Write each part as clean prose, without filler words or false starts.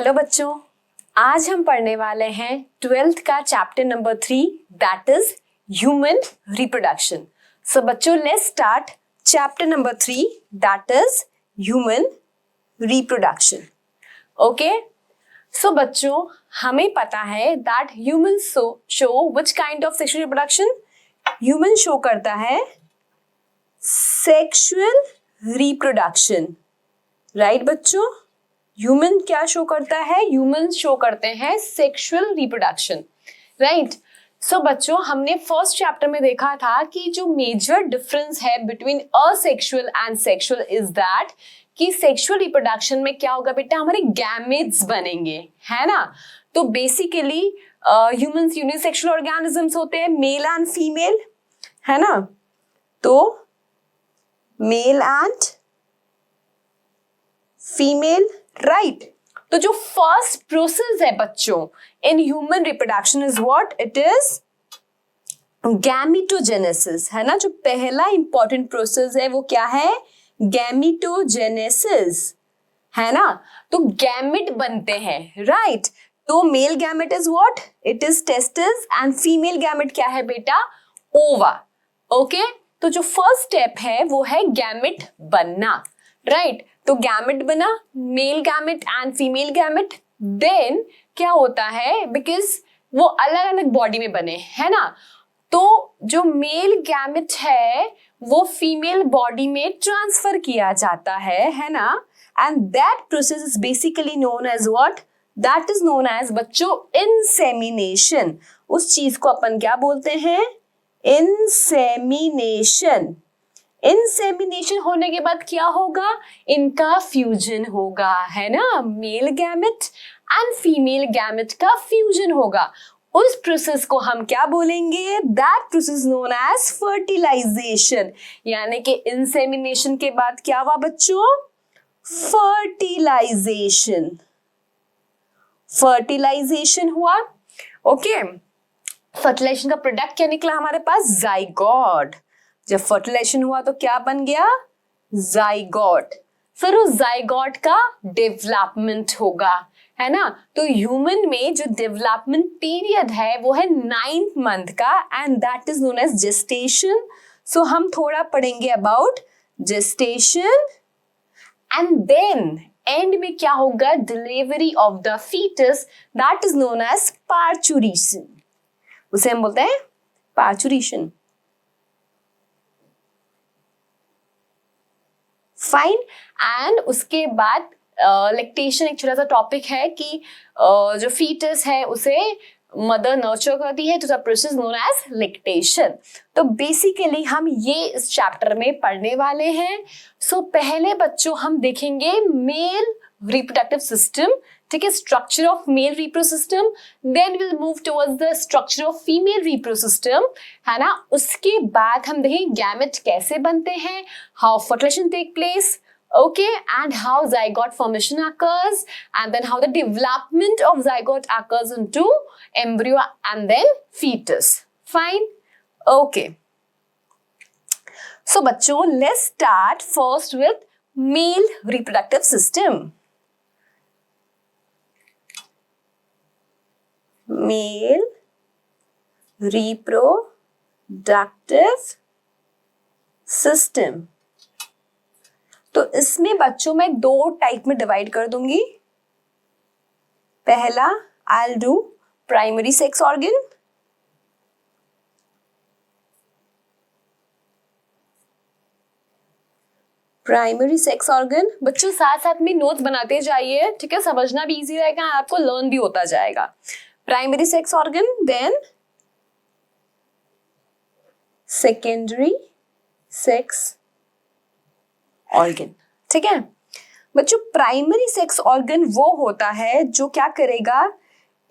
Hello बच्चों, आज हम पढ़ने वाले हैं 12th का chapter number 3 that is human reproduction. So बच्चों, let's start chapter number 3 that is human reproduction. Okay, so बच्चों, हमें पता है that human show which kind of sexual reproduction. Human show करता है सेक्सुअल रिप्रोडक्शन, राइट बच्चों। Human क्या show करता है? ह्यूमन शो करते हैं सेक्सुअल रिप्रोडक्शन, राइट। सो बच्चों, हमने फर्स्ट चैप्टर में देखा था कि जो मेजर डिफरेंस है between asexual and sexual is that कि सेक्सुअल रिप्रोडक्शन में क्या होगा बेटा, हमारे गैमेट्स बनेंगे, है ना। तो बेसिकली ह्यूमंस यूनिसेक्सुअल ऑर्गेनिजम्स होते हैं, मेल एंड फीमेल, है ना। तो मेल एंड फीमेल, राइट। तो जो फर्स्ट प्रोसेस है बच्चों in human reproduction is what it is gametogenesis, है ना। जो पहला इंपॉर्टेंट प्रोसेस है वो क्या है? गैमेटोजेनेसिस, है ना। तो गैमेट बनते हैं, राइट। तो male gamete is what it is testis and female gamete क्या है बेटा? ओवा। ओके, तो जो फर्स्ट स्टेप है वो है गैमेट बनना, राइट। तो गैमेट बना, male gamete and female gamete. Then क्या होता है, बिकॉज वो अलग अलग बॉडी में बने, है ना। तो जो मेल गैमेट है वो फीमेल बॉडी में ट्रांसफर किया जाता है ना। And that process is basically known as what? That is known as बच्चों इंसेमिनेशन। उस चीज को अपन क्या बोलते हैं? इंसेमिनेशन। इंसेमिनेशन होने के बाद क्या होगा? इनका फ्यूजन होगा, है ना। Male gamete and female gamete का फ्यूजन होगा। उस प्रोसेस को हम क्या बोलेंगे? That process known as fertilization. यानी कि इंसेमिनेशन के बाद क्या हुआ बच्चों? फर्टिलाइजेशन। फर्टिलाइजेशन हुआ, ओके। फर्टिलाइजेशन का प्रोडक्ट क्या निकला हमारे पास? जाइगोट। जब फर्टिलाइजेशन हुआ तो क्या बन गया? जाइगोट। फिर उस जाइगोट का डेवलपमेंट होगा, है ना। तो ह्यूमन में जो डेवलपमेंट पीरियड है वो है 9th मंथ का end that is known as gestation. So हम थोड़ा पढ़ेंगे about gestation and then end में क्या होगा? Delivery of the foetus, that is known as parturition. उसे हम बोलते हैं पार्चुरेशन, फाइन। एंड उसके बाद लैक्टेशन एक छोटा सा टॉपिक है कि जो फीटस है उसे मदर नर्चर करती है, तो the process known as lactation. तो बेसिकली हम ये इस चैप्टर में पढ़ने वाले हैं। सो पहले बच्चों हम देखेंगे मेल रिप्रोडक्टिव सिस्टम, ठीक है, structure of male repro system. Then will move towards the structure of female repro system, है ना। उसके बाद हम देखेंगे गैमेट कैसे बनते हैं, how fertilization take place, okay, and how zygote formation occurs, and then how the development of zygote occurs into embryo and then fetus, fine, okay. So बच्चों, let's start first with male reproductive system. Male reproductive system. तो इसमें बच्चों मैं दो type में divide कर दूंगी। पहला I will do primary sex organ, primary sex organ. बच्चों साथ साथ में नोट्स बनाते जाइए, ठीक है, समझना भी इजी रहेगा, आपको लर्न भी होता जाएगा। Primary sex organ, then secondary sex organ, ठीक है बच्चों। प्राइमरी सेक्स ऑर्गन वो होता है जो क्या करेगा?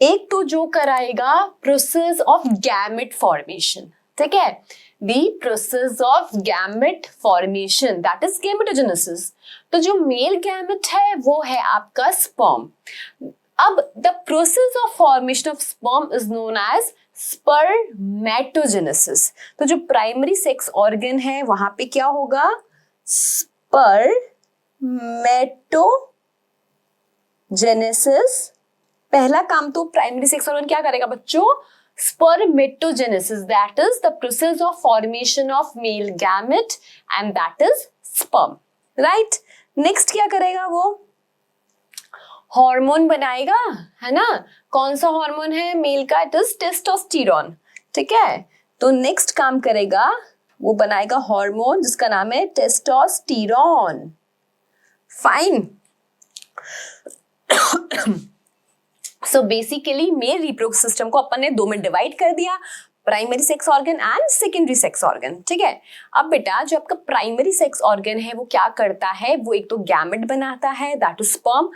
एक तो जो कराएगा प्रोसेस ऑफ गैमेट फॉर्मेशन, ठीक है, the process of gamete formation that is gametogenesis. तो जो मेल गैमेट है वो है आपका स्पर्म। अब the process of formation of sperm is known as spermatogenesis. तो जो प्राइमरी सेक्स ऑर्गन है वहां पे क्या होगा? स्पर्मेटोजेनेसिस, जेनेसिस, पहला काम तो प्राइमरी सेक्स ऑर्गन क्या करेगा बच्चों? Spermatogenesis, that is the process of formation of male gamete and that is sperm, right. Next क्या करेगा वो? हार्मोन बनाएगा, है ना। कौन सा हार्मोन है मेल का? इट इज टेस्टोस्टेरोन, ठीक है। तो नेक्स्ट काम करेगा वो बनाएगा हार्मोन जिसका नाम है testosterone, fine. So basically male reproductive system को अपन ने दो में डिवाइड कर दिया, primary sex organ and secondary sex organ, ठीक है। अब बेटा जो आपका प्राइमरी सेक्स ऑर्गन है वो क्या करता है? वो एक तो गैमेट बनाता है, that is sperm.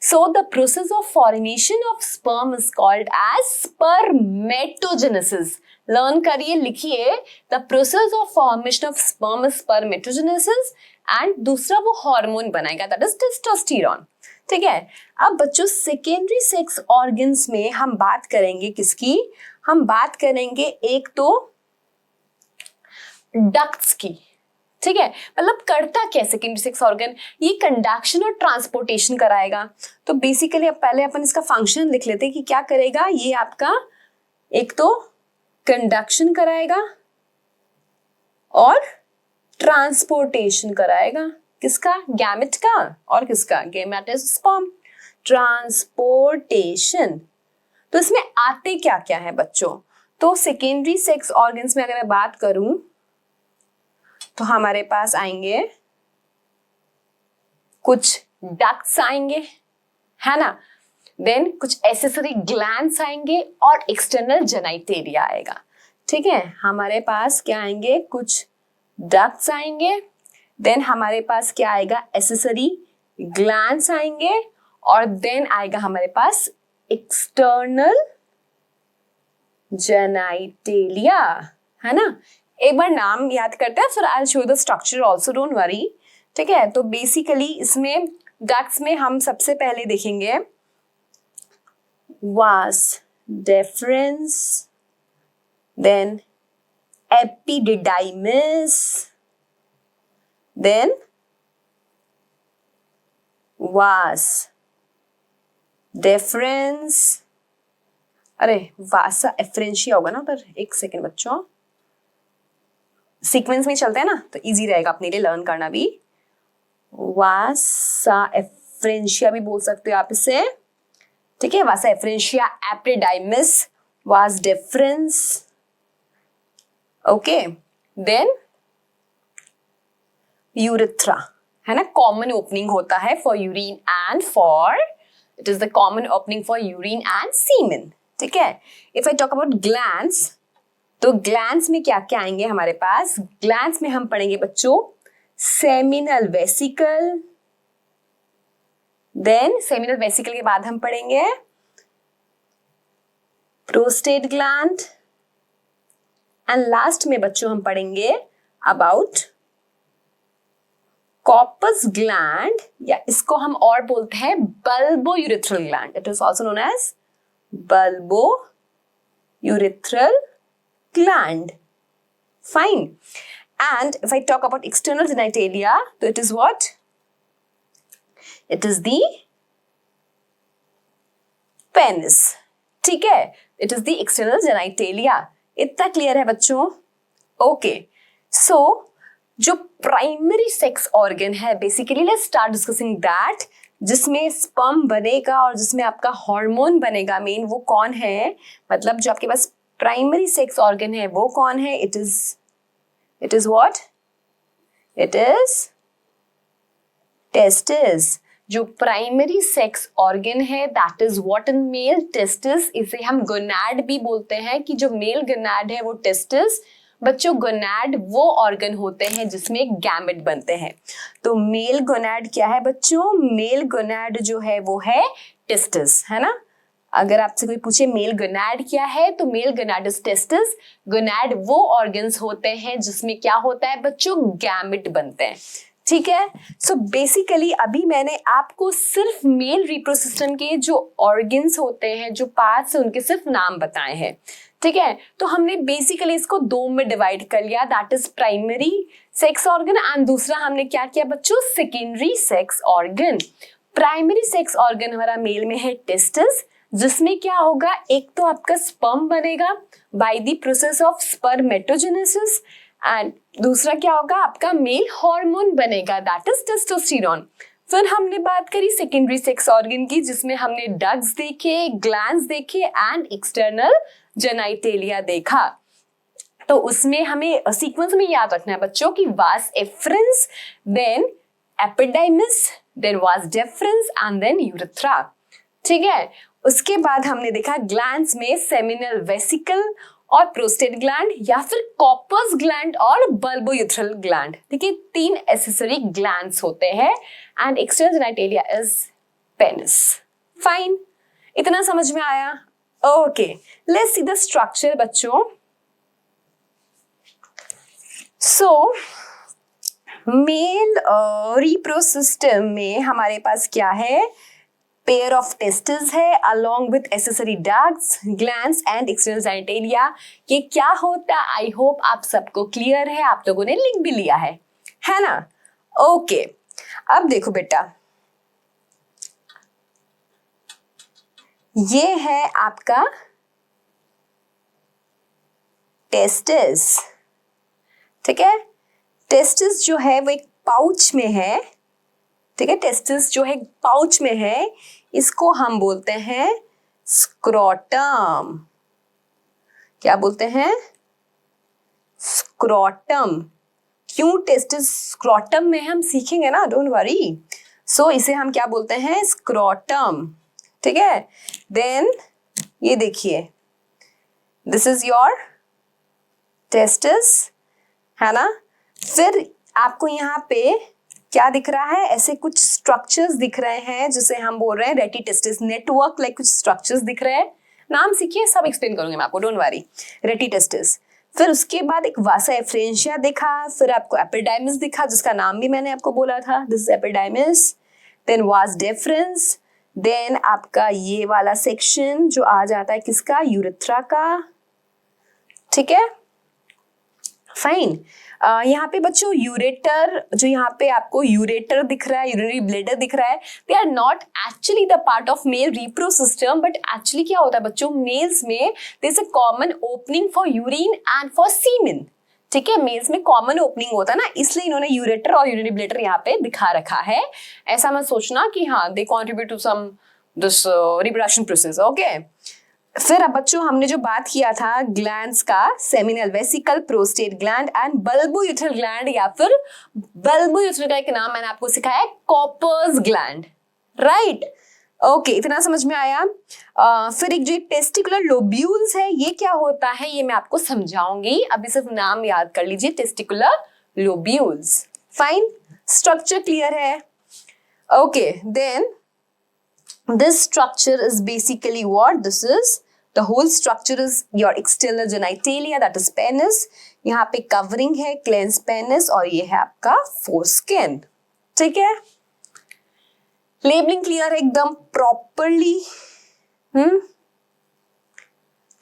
So the process of formation of sperm is called as spermatogenesis. Learn करिए, लिखिए, the process of formation of sperm is spermatogenesis and दूसरा वो हार्मोन बनाएगा, दैट इज टेस्टोस्टेरोन, ठीक है। अब बच्चों सेकेंडरी सेक्स ऑर्गन्स में हम बात करेंगे किसकी? हम बात करेंगे एक तो डक्ट्स की, ठीक है। मतलब करता क्या सेकेंडरी सेक्स ऑर्गन? ये कंडक्शन और ट्रांसपोर्टेशन कराएगा। तो बेसिकली अब पहले अपन इसका फंक्शन लिख लेते हैं कि क्या करेगा। ये आपका एक तो कंडक्शन कराएगा और ट्रांसपोर्टेशन कराएगा, किसका? गैमेट का, और किसका? Gamete is sperm, transportation. तो इसमें आते क्या क्या है बच्चों? तो सेकेंडरी सेक्स ऑर्गन्स में अगर मैं बात करूं तो हमारे पास आएंगे कुछ डक्ट्स आएंगे, है ना। देन कुछ एसेसरी ग्लैंड्स आएंगे और एक्सटर्नल जेनिटेलिया आएगा, ठीक है। हमारे पास क्या आएंगे? कुछ डक्ट्स आएंगे, देन हमारे पास क्या आएगा? एसेसरी ग्लैंड्स आएंगे और देन आएगा हमारे पास एक्सटर्नल जेनिटेलिया, है ना। एक बार नाम याद करते हैं, फिर I will show the structure also, don't worry, ठीक है। तो बेसिकली इसमें डक्ट्स में हम सबसे पहले देखेंगे vas deferens, then epididymis, then vas deferens, अरे वासा एफरेंशिया होगा ना उधर, एक सेकेंड बच्चों, सीक्वेंस में चलते हैं ना तो इजी रहेगा अपने लिए लर्न करना भी। वासा एफरेंशिया भी बोल सकते हो आप इसे, ठीक है। Vasa efferentia, epididymis, vas deferens, okay. Then urethra, है ना, कॉमन ओपनिंग होता है for urine and for, it is the common opening for urine and semen, ठीक है। If I talk about glands, तो ग्लैंड्स में क्या क्या आएंगे हमारे पास? ग्लैंड्स में हम पढ़ेंगे बच्चों seminal vesicle, then seminal vesicle के बाद हम पढ़ेंगे प्रोस्टेट ग्लैंड एंड लास्ट में बच्चों हम पढ़ेंगे अबाउट कॉर्पस ग्लैंड, या इसको हम और बोलते हैं bulbourethral gland, it is also known as bulbourethral gland, fine. And if I talk about external genitalia, so it is what? It is the penis, ठीक है। It is the external genitalia, इतना clear है बच्चों? Okay, सो जो primary sex organ है, basically let's start discussing that, जिसमें sperm बनेगा और जिसमें आपका हार्मोन बनेगा मेन, वो कौन है? मतलब जो आपके पास प्राइमरी सेक्स ऑर्गन है वो कौन है? It is what? It is testis. जो प्राइमरी सेक्स ऑर्गन है that is what in male? Testis. इसे हम गोनाड भी बोलते हैं कि जो मेल गोनाड है वो टेस्टिस। बच्चों गोनाड वो ऑर्गन होते हैं जिसमें गैमेट बनते हैं। तो मेल गोनाड क्या है बच्चों? मेल गोनाड जो है वो है टेस्टिस, है ना। अगर आपसे कोई पूछे मेल गोनाड क्या है, तो mail gonad is testis. Gonad वो ऑर्गन्स होते हैं जिसमें क्या होता है बच्चों? गैमेट बनते हैं, ठीक है। सो बेसिकली अभी मैंने आपको सिर्फ मेल रिप्रोडक्टिव सिस्टम के जो ऑर्गन्स होते हैं, जो पार्ट्स हैं, उनके सिर्फ नाम बताए हैं, ठीक है। तो हमने बेसिकली इसको दो में डिवाइड कर लिया, that is primary sex organ and दूसरा हमने क्या किया बच्चों? Secondary sex organ. Primary sex organ हमारा मेल में है टेस्टिस, जिसमें क्या होगा, एक तो आपका स्पर्म बनेगा by the process of spermatogenesis, and दूसरा क्या होगा, आपका मेल हार्मोन बनेगा, दैट इज टेस्टोस्टेरोन। फिर हमने बात करी सेकेंडरी सेक्स ऑर्गन की, जिसमें हमने डक्ट्स देखे, ग्लैंड्स देखे एंड एक्सटर्नल जेनिटेलिया देखा। तो उसमें हमें सीक्वेंस में याद रखना है बच्चों की vas efferens, then epididymis, then vas deferens and then urethra. ठीक है, उसके बाद हमने देखा ग्लैंड्स में सेमिनल वेसिकल और प्रोस्टेट ग्लैंड या फिर कॉपर्स ग्लैंड और बल्बोयूथ्रल ग्लैंड। देखिए 3 एसेसरी ग्लैंड्स होते हैं and external genitalia is penis. Fine, इतना समझ में आया? Okay, let's see the structure बच्चों। सो मेल रिप्रोसिस्टम में हमारे पास क्या है, पेयर ऑफ टेस्टिस है along with accessory ducts, glands and external genitalia. ये क्या होता है, आई होप आप सबको क्लियर है, आप लोगों ने लिख भी लिया है ना? ओके, अब देखो बेटा, ये है आपका टेस्टिस। ठीक है, टेस्टिस जो है वो एक पाउच में है। ठीक है, टेस्टिस जो है पाउच में है, इसको हम बोलते हैं स्क्रोटम। क्या बोलते हैं? स्क्रोटम। क्यों टेस्टिस स्क्रोटम में हम सीखेंगे ना, डोंट वरी। सो इसे हम क्या बोलते हैं, स्क्रोटम। ठीक है, देन ये देखिए, दिस इज योर टेस्टिस, है ना? फिर आपको यहाँ पे क्या दिख रहा है, ऐसे कुछ स्ट्रक्चर्स दिख रहे हैं जिसे हम बोल रहे हैं रेटिटेस्टिस नेटवर्क, लाइक कुछ स्ट्रक्चर्स दिख रहे हैं। नाम सीखिए, सब एक्सप्लेन करूंगी मैं आपको, डोंट वरी। रेटिटेस्टिस, फिर उसके बाद एक वासा एफ्रेंशिया दिखा, फिर आपको एपिडाइमिस दिखा, जिसका नाम भी मैंने आपको बोला था, this is epididymis. Then vas deferens, then आपका ये वाला सेक्शन जो आ जाता है किसका, यूरेथ्रा का। ठीक है, फाइन। यहाँ पे बच्चों यूरेटर, जो यहाँ पे आपको यूरेटर दिख रहा है, यूरिनरी ब्लैडर दिख रहा है, they are not actually the part of male repro system, but actually क्या होता है बच्चों, मेल्स में there is a common opening for urine and for semen. ठीक है, मेल्स में कॉमन ओपनिंग होता है ना, इसलिए इन्होंने यूरेटर और यूरिनरी ब्लैडर यहाँ पे दिखा रखा है। ऐसा मत सोचना कि हाँ they contribute to some this reproduction process. Okay, फिर अब बच्चों हमने जो बात किया था ग्लैंड्स का, seminal vesicle, prostate gland and bulbourethral gland, या फिर बल्बोयूथ्रल का एक नाम मैंने आपको सिखाया है, कॉपर्स ग्लैंड। राइट, ओके, इतना समझ में आया? फिर एक जो टेस्टिकुलर लोब्यूल्स है, ये क्या होता है ये मैं आपको समझाऊंगी, अभी सिर्फ नाम याद कर लीजिए, testicular lobules. Fine, structure clear है? Okay, then this structure is basically what? This is the whole structure is your external genitalia, that is penis. यहाँ पे covering है cleans penis और ये है आपका foreskin. ठीक है, लेबलिंग क्लियर है एकदम प्रॉपरली।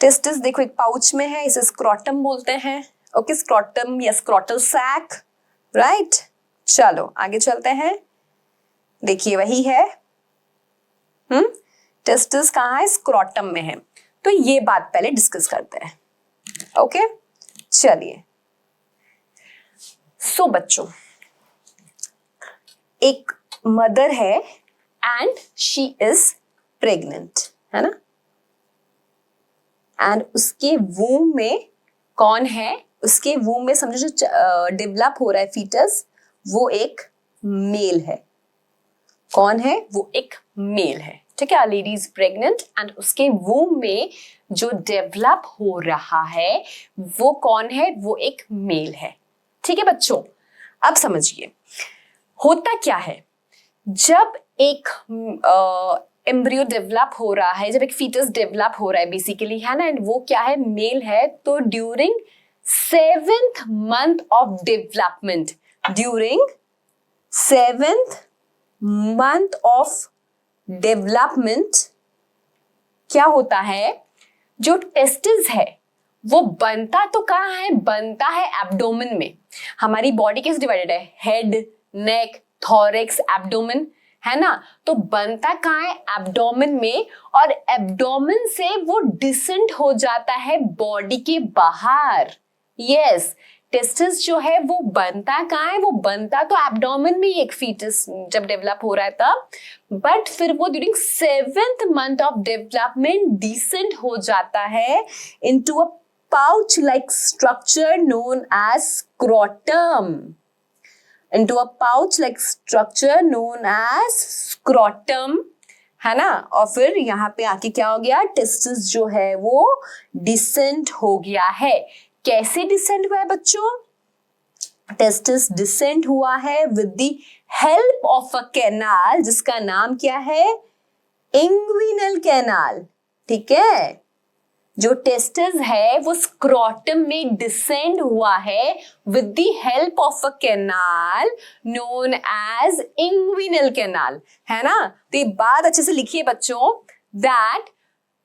टेस्टिस देखो एक पाउच में है, इसे स्क्रोटम बोलते हैं। ओके, स्क्रोटम या स्क्रोटल सैक। राइट, चलो आगे चलते हैं। देखिए वही है, टेस्टिस कहाँ है, स्क्रोटम में है। तो ये बात पहले डिस्कस करते हैं। ओके, चलिए। सो बच्चों, एक मदर है एंड शी इज प्रेग्नेंट, है ना? एंड उसके वूम में कौन है, उसके वूम में समझो जो डेवलप हो रहा है फीटस, वो एक मेल है। कौन है? वो एक मेल है। ठीक है, लेडी इज प्रेग्नेंट एंड उसके वूम में जो डेवलप हो रहा है वो कौन है? वो एक मेल है। ठीक है बच्चों, अब समझिए होता क्या है, जब एक एम्ब्रियो डेवलप हो रहा है, जब एक फीटस डेवलप हो रहा है बेसिकली, है ना, एंड वो क्या है, मेल है, तो during 7th month of development, during 7th month of development क्या होता है, जो टेस्टिस है वो बनता तो कहाँ है, बनता है एब्डोमेन में। हमारी बॉडी कैसे डिवाइडेड है, हेड, नेक, थॉरेक्स, एब्डोमेन। है ना। तो बनता कहाँ है, एब्डोमेन में, और एब्डोमेन से वो डिसेंड हो जाता है बॉडी के बाहर। यस, टेस्टिस जो है वो बनता कहाँ है, वो बनता तो एब्डोमेन में ही एक फीटस जब डेवलप हो रहा है तब, बट फिर वो during 7th month of development descend हो जाता है into a pouch like structure known as scrotum, into a pouch like structure known as scrotum, है ना। और फिर यहाँ पे आके क्या हो गया, टेस्टिस जो है वो डिसेंड हो गया है। कैसे डिसेंड हुआ है बच्चों, टेस्टिस डिसेंड हुआ है with the help of a canal जिसका नाम क्या है, इंग्विनल कैनाल। ठीक है, जो टेस्टिस है वो स्क्रोटम में डिसेंड हुआ है with the help of a canal known as inguinal canal, है ना। तो ये बात अच्छे से लिखिए बच्चों, that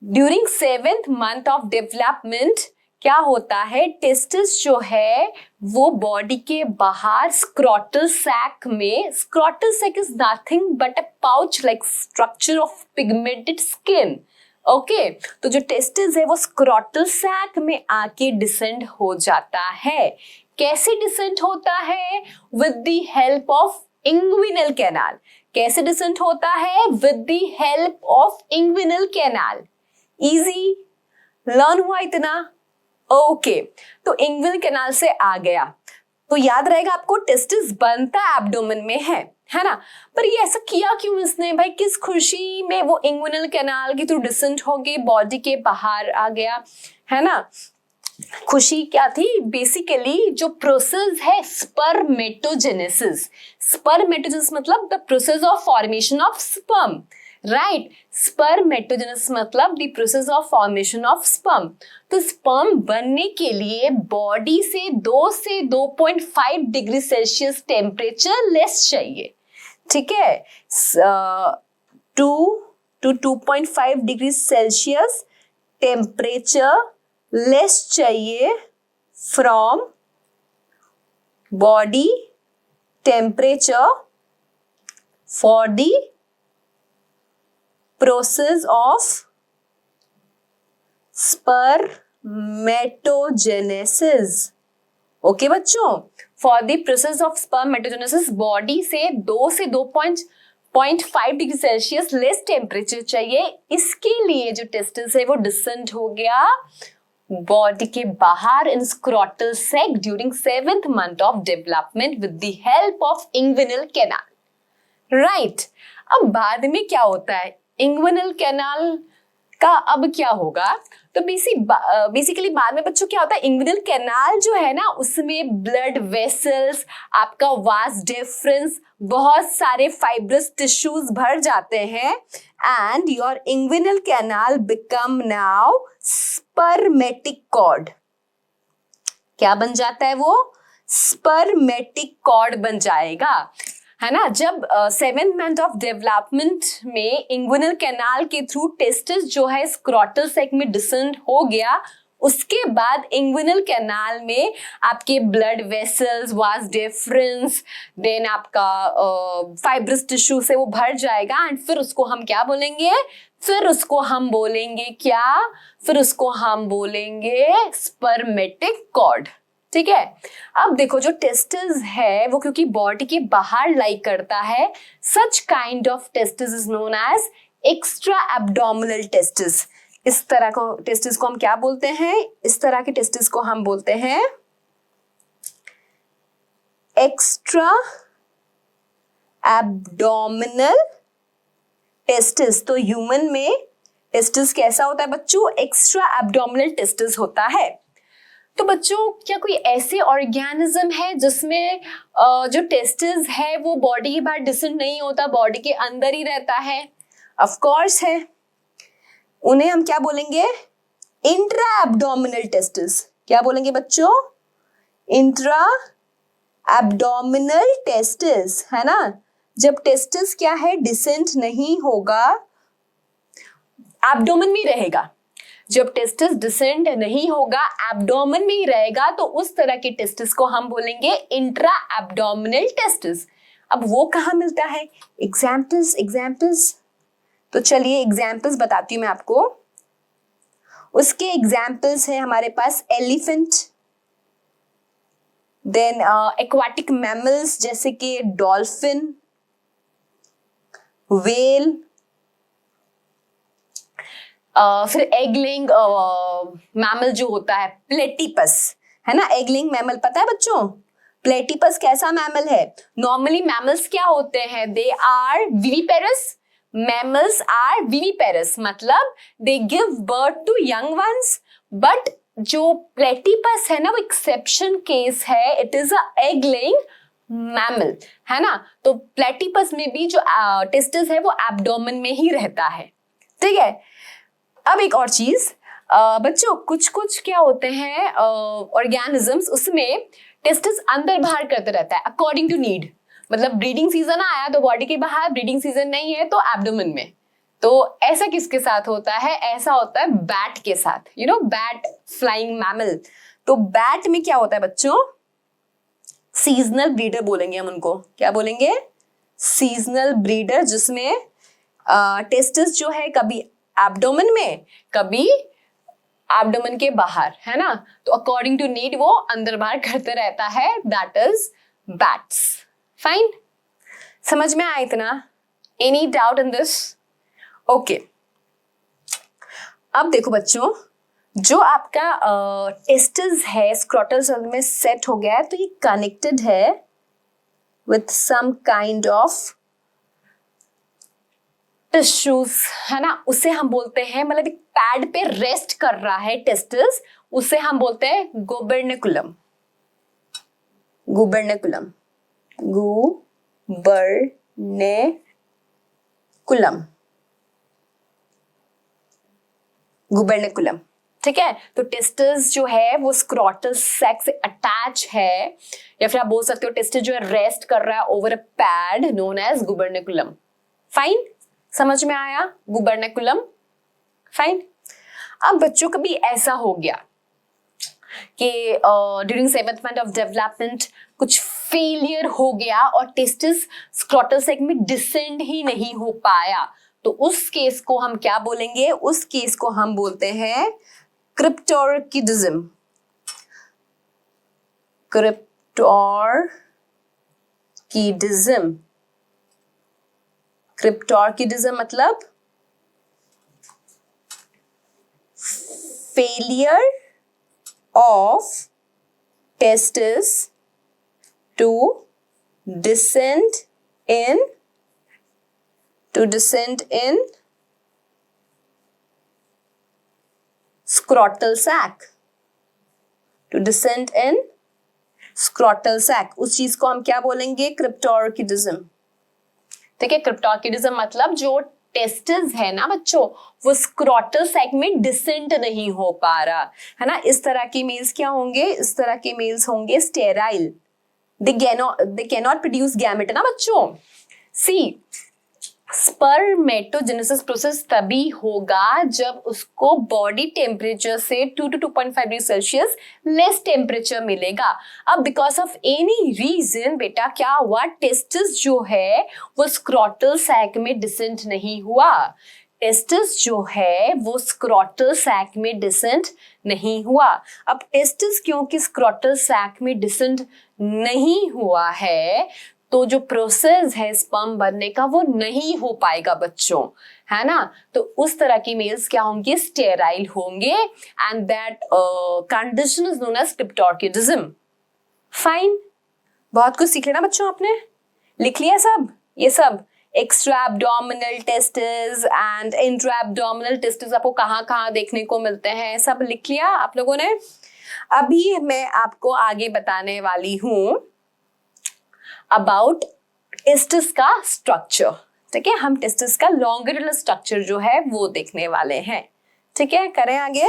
during 7th month of development क्या होता है, टेस्टिस जो है वो बॉडी के बाहर स्क्रोटल सैक में, scrotal sac is nothing but a pouch like structure of pigmented skin. Okay, तो जो टेस्टिस है वो स्क्रोटल सैक में आके डिसेंड हो जाता है। कैसे डिसेंड होता है, with the help of inguinal canal. कैसे डिसेंड होता है, with the help of inguinal canal. Easy, learn हुआ इतना। ओके, तो इंग्विनल कैनाल से आ गया तो याद रहेगा आपको, टेस्टिस बनता एब्डोमेन में है ना। पर ये ऐसा किया क्यों इसने भाई, किस खुशी में वो इंग्विनल कैनाल के थ्रू डिसेंड हो गई, बॉडी के बाहर आ गया, है ना। खुशी क्या थी, बेसिकली जो प्रोसेस है स्पर्मेटोजेनेसिस। स्पर्मेटोजेनेसिस मतलब the process of formation of sperm, right. Spermatogenesis मतलब the process of formation of sperm. तो स्पर्म बनने के लिए बॉडी से 2 से 2.5 डिग्री सेल्सियस टेम्परेचर लेस चाहिए। ठीक है, 2 to 2.5 degree Celsius temperature less चाहिए from body temperature for the process of spermatogenesis. Okay बच्चों, for the process of spermatogenesis body से 2 से 2.5 डिग्री सेल्सियस लेस टेम्परेचर चाहिए। इसके लिए जो टेस्टिस है वो डिसेंड हो गया बॉडी के बाहर in scrotal sac during 7th month of development with the help of inguinal canal, right. अब बाद में क्या होता है, इंग्विनल कैनाल का अब क्या होगा, तो बेसिकली बाद में बच्चों क्या होता है, इंग्विनल कैनाल जो है ना उसमें ब्लड वेसल्स, आपका वास डिफरेंस, बहुत सारे फाइब्रस टिश्यूज भर जाते हैं and your inguinal canal become now spermatic cord. क्या बन जाता है वो, स्पर्मेटिक कॉर्ड बन जाएगा, है ना। जब 7th month ऑफ डेवलपमेंट में इंग्विनल कैनाल के थ्रू टेस्टिस जो है स्क्रोटल सैक में डिसेंड हो गया, उसके बाद इंग्विनल कैनाल में आपके blood vessels, vas deferens, then आपका फाइब्रस टिश्यू से वो भर जाएगा एंड फिर उसको हम क्या बोलेंगे, फिर उसको हम बोलेंगे क्या, फिर उसको हम बोलेंगे स्पर्मेटिक कॉर्ड। ठीक है, अब देखो जो टेस्टिस है वो क्योंकि बॉडी के बाहर लाई करता है, such kind of testis is known as extra abdominal testis. इस तरह को टेस्टिस को हम क्या बोलते हैं, इस तरह के टेस्टिस को हम बोलते हैं एक्स्ट्रा एब्डोमिनल टेस्टिस। तो ह्यूमन में टेस्टिस कैसा होता है बच्चों, एक्स्ट्रा एब्डोमिनल टेस्टिस होता है। तो बच्चों क्या कोई ऐसे ऑर्गेनिज्म है जिसमें जो टेस्टिस है वो बॉडी के बाहर डिसेंड नहीं होता, बॉडी के अंदर ही रहता है? ऑफ कोर्स है, उन्हें हम क्या बोलेंगे, इंट्रा एब्डोमिनल टेस्टिस। क्या बोलेंगे बच्चों, इंट्रा एब्डोमिनल टेस्टिस, है ना। जब टेस्टिस क्या है डिसेंड नहीं होगा, एब्डोमेन में रहेगा, जब टेस्टिस डिसेंड नहीं होगा एब्डोमेन में ही रहेगा, तो उस तरह के टेस्टिस को हम बोलेंगे इंट्रा एब्डोमिनल टेस्टिस। अब वो कहाँ मिलता है? एग्जाम्पल्स, तो चलिए एग्जाम्पल्स बताती हूँ मैं आपको। उसके एग्जाम्पल्स है हमारे पास एलिफेंट, देन एक्वाटिक मैमल्स जैसे कि डॉल्फिन, वेल, फिर एगलिंग मैमल जो होता है प्लेटिपस, है ना। एगलिंग मैमल पता है बच्चों? प्लेटिपस कैसा मैमल है? नॉर्मली मैमल्स क्या होते हैं? They are viviparous. Mammals are viviparous, मतलब they give birth to young ones. But जो प्लेटिपस है ना, वो एक्सेप्शन केस है, it is a egg laying mammal, है ना। तो प्लेटिपस में भी जो टेस्टिस है वो एब्डोमेन में ही रहता है, ठीक है। अब एक और चीज बच्चों, कुछ कुछ क्या होते हैं ऑर्गेनिजम्स, उसमें टेस्टिस अंदर बाहर करते रहता है अकॉर्डिंग टू नीड। मतलब ब्रीडिंग सीजन आया तो बॉडी के बाहर, ब्रीडिंग सीजन नहीं है तो एब्डोमेन में। तो ऐसा किसके साथ होता है? ऐसा होता है बैट के साथ, you know, bat, flying mammal. तो बैट में क्या होता है बच्चों? सीजनल ब्रीडर बोलेंगे हम उनको। क्या बोलेंगे? सीजनल ब्रीडर, जिसमें टेस्टिस जो है कभी एब्डोमेन में, कभी एब्डोमेन के बाहर, है ना। तो अकॉर्डिंग टू नीड वो अंदर बाहर करते रहता है, दैट इज बैट्स। फाइन, समझ में आया इतना? Any doubt in this? Okay, अब देखो बच्चों, जो आपका टेस्टिस है स्क्रोटल सेल में सेट हो गया है, तो ये कनेक्टेड है with some kind of tissues, है ना। उसे हम बोलते हैं, मतलब एक पैड पे रेस्ट कर रहा है टेस्टिस, उसे हम बोलते हैं गुबर्निकुलम। गुबर्निकुलम, गुबर्निकुलम, गुबर्निकुलम, ठीक है। तो टेस्टिस जो है वो स्क्रोटल सैक से अटैच है, या फिर आप बोल सकते हो टेस्टिस जो है रेस्ट कर रहा है over a pad known as gubernaculum. Fine, समझ में आया? Gubernaculum, fine. अब बच्चों कभी ऐसा हो गया कि during 7th month of development कुछ फेलियर हो गया और टेस्टिस स्क्रोटल सैक में डिसेंड ही नहीं हो पाया, तो उस केस को हम क्या बोलेंगे? उस केस को हम बोलते हैं क्रिप्टोर्किडिज्म। क्रिप्टोर्किडिज्म, क्रिप्टोर्किडिज्म मतलब failure of testis to descend in scrotal sac, to descend in scrotal sac, उस चीज को हम क्या बोलेंगे? क्रिप्टोर्किडिज्म, ठीक है। क्रिप्टोर्किडिज्म मतलब जो टेस्टिस है ना बच्चों, वो स्क्रोटल सैक में डिसेंट नहीं हो पा रहा, है ना। इस तरह के मेल्स क्या होंगे? इस तरह के मेल्स होंगे sterile, they cannot produce gamete ना बच्चों। सी, स्पर्मेटोजेनेसिस प्रोसेस तभी होगा जब उसको बॉडी टेम्परेचर से 2 to 2.5 degree Celsius less temperature मिलेगा। अब बिकॉज ऑफ एनी रीजन बेटा क्या हुआ? टेस्टिस जो है वो स्क्रोटल सैक में डिसेंट नहीं हुआ। टेस्टिस जो है वो स्क्रोटल सैक में डिसेंट नहीं हुआ। अब टेस्टिस क्योंकि स्क्रोटल सैक में डिसेंट नहीं हुआ है, तो जो प्रोसेस है स्पर्म बनने का वो नहीं हो पाएगा बच्चों, है ना। तो उस तरह की मेल्स क्या होंगे? स्टेराइल होंगे, and that condition is known as cryptorchidism. Fine, बहुत कुछ सीख लेना बच्चों, आपने लिख लिया सब? ये सब extra abdominal testis and intra abdominal testis आपको कहाँ कहाँ देखने को मिलते हैं, सब लिख लिया आप लोगों ने? अभी मैं आपको आगे बताने वाली हूं अबाउट टेस्टिस का स्ट्रक्चर, ठीक है। हम टेस्टिस का लॉन्गिट्यूडनल स्ट्रक्चर जो है वो देखने वाले हैं, ठीक है। करें आगे,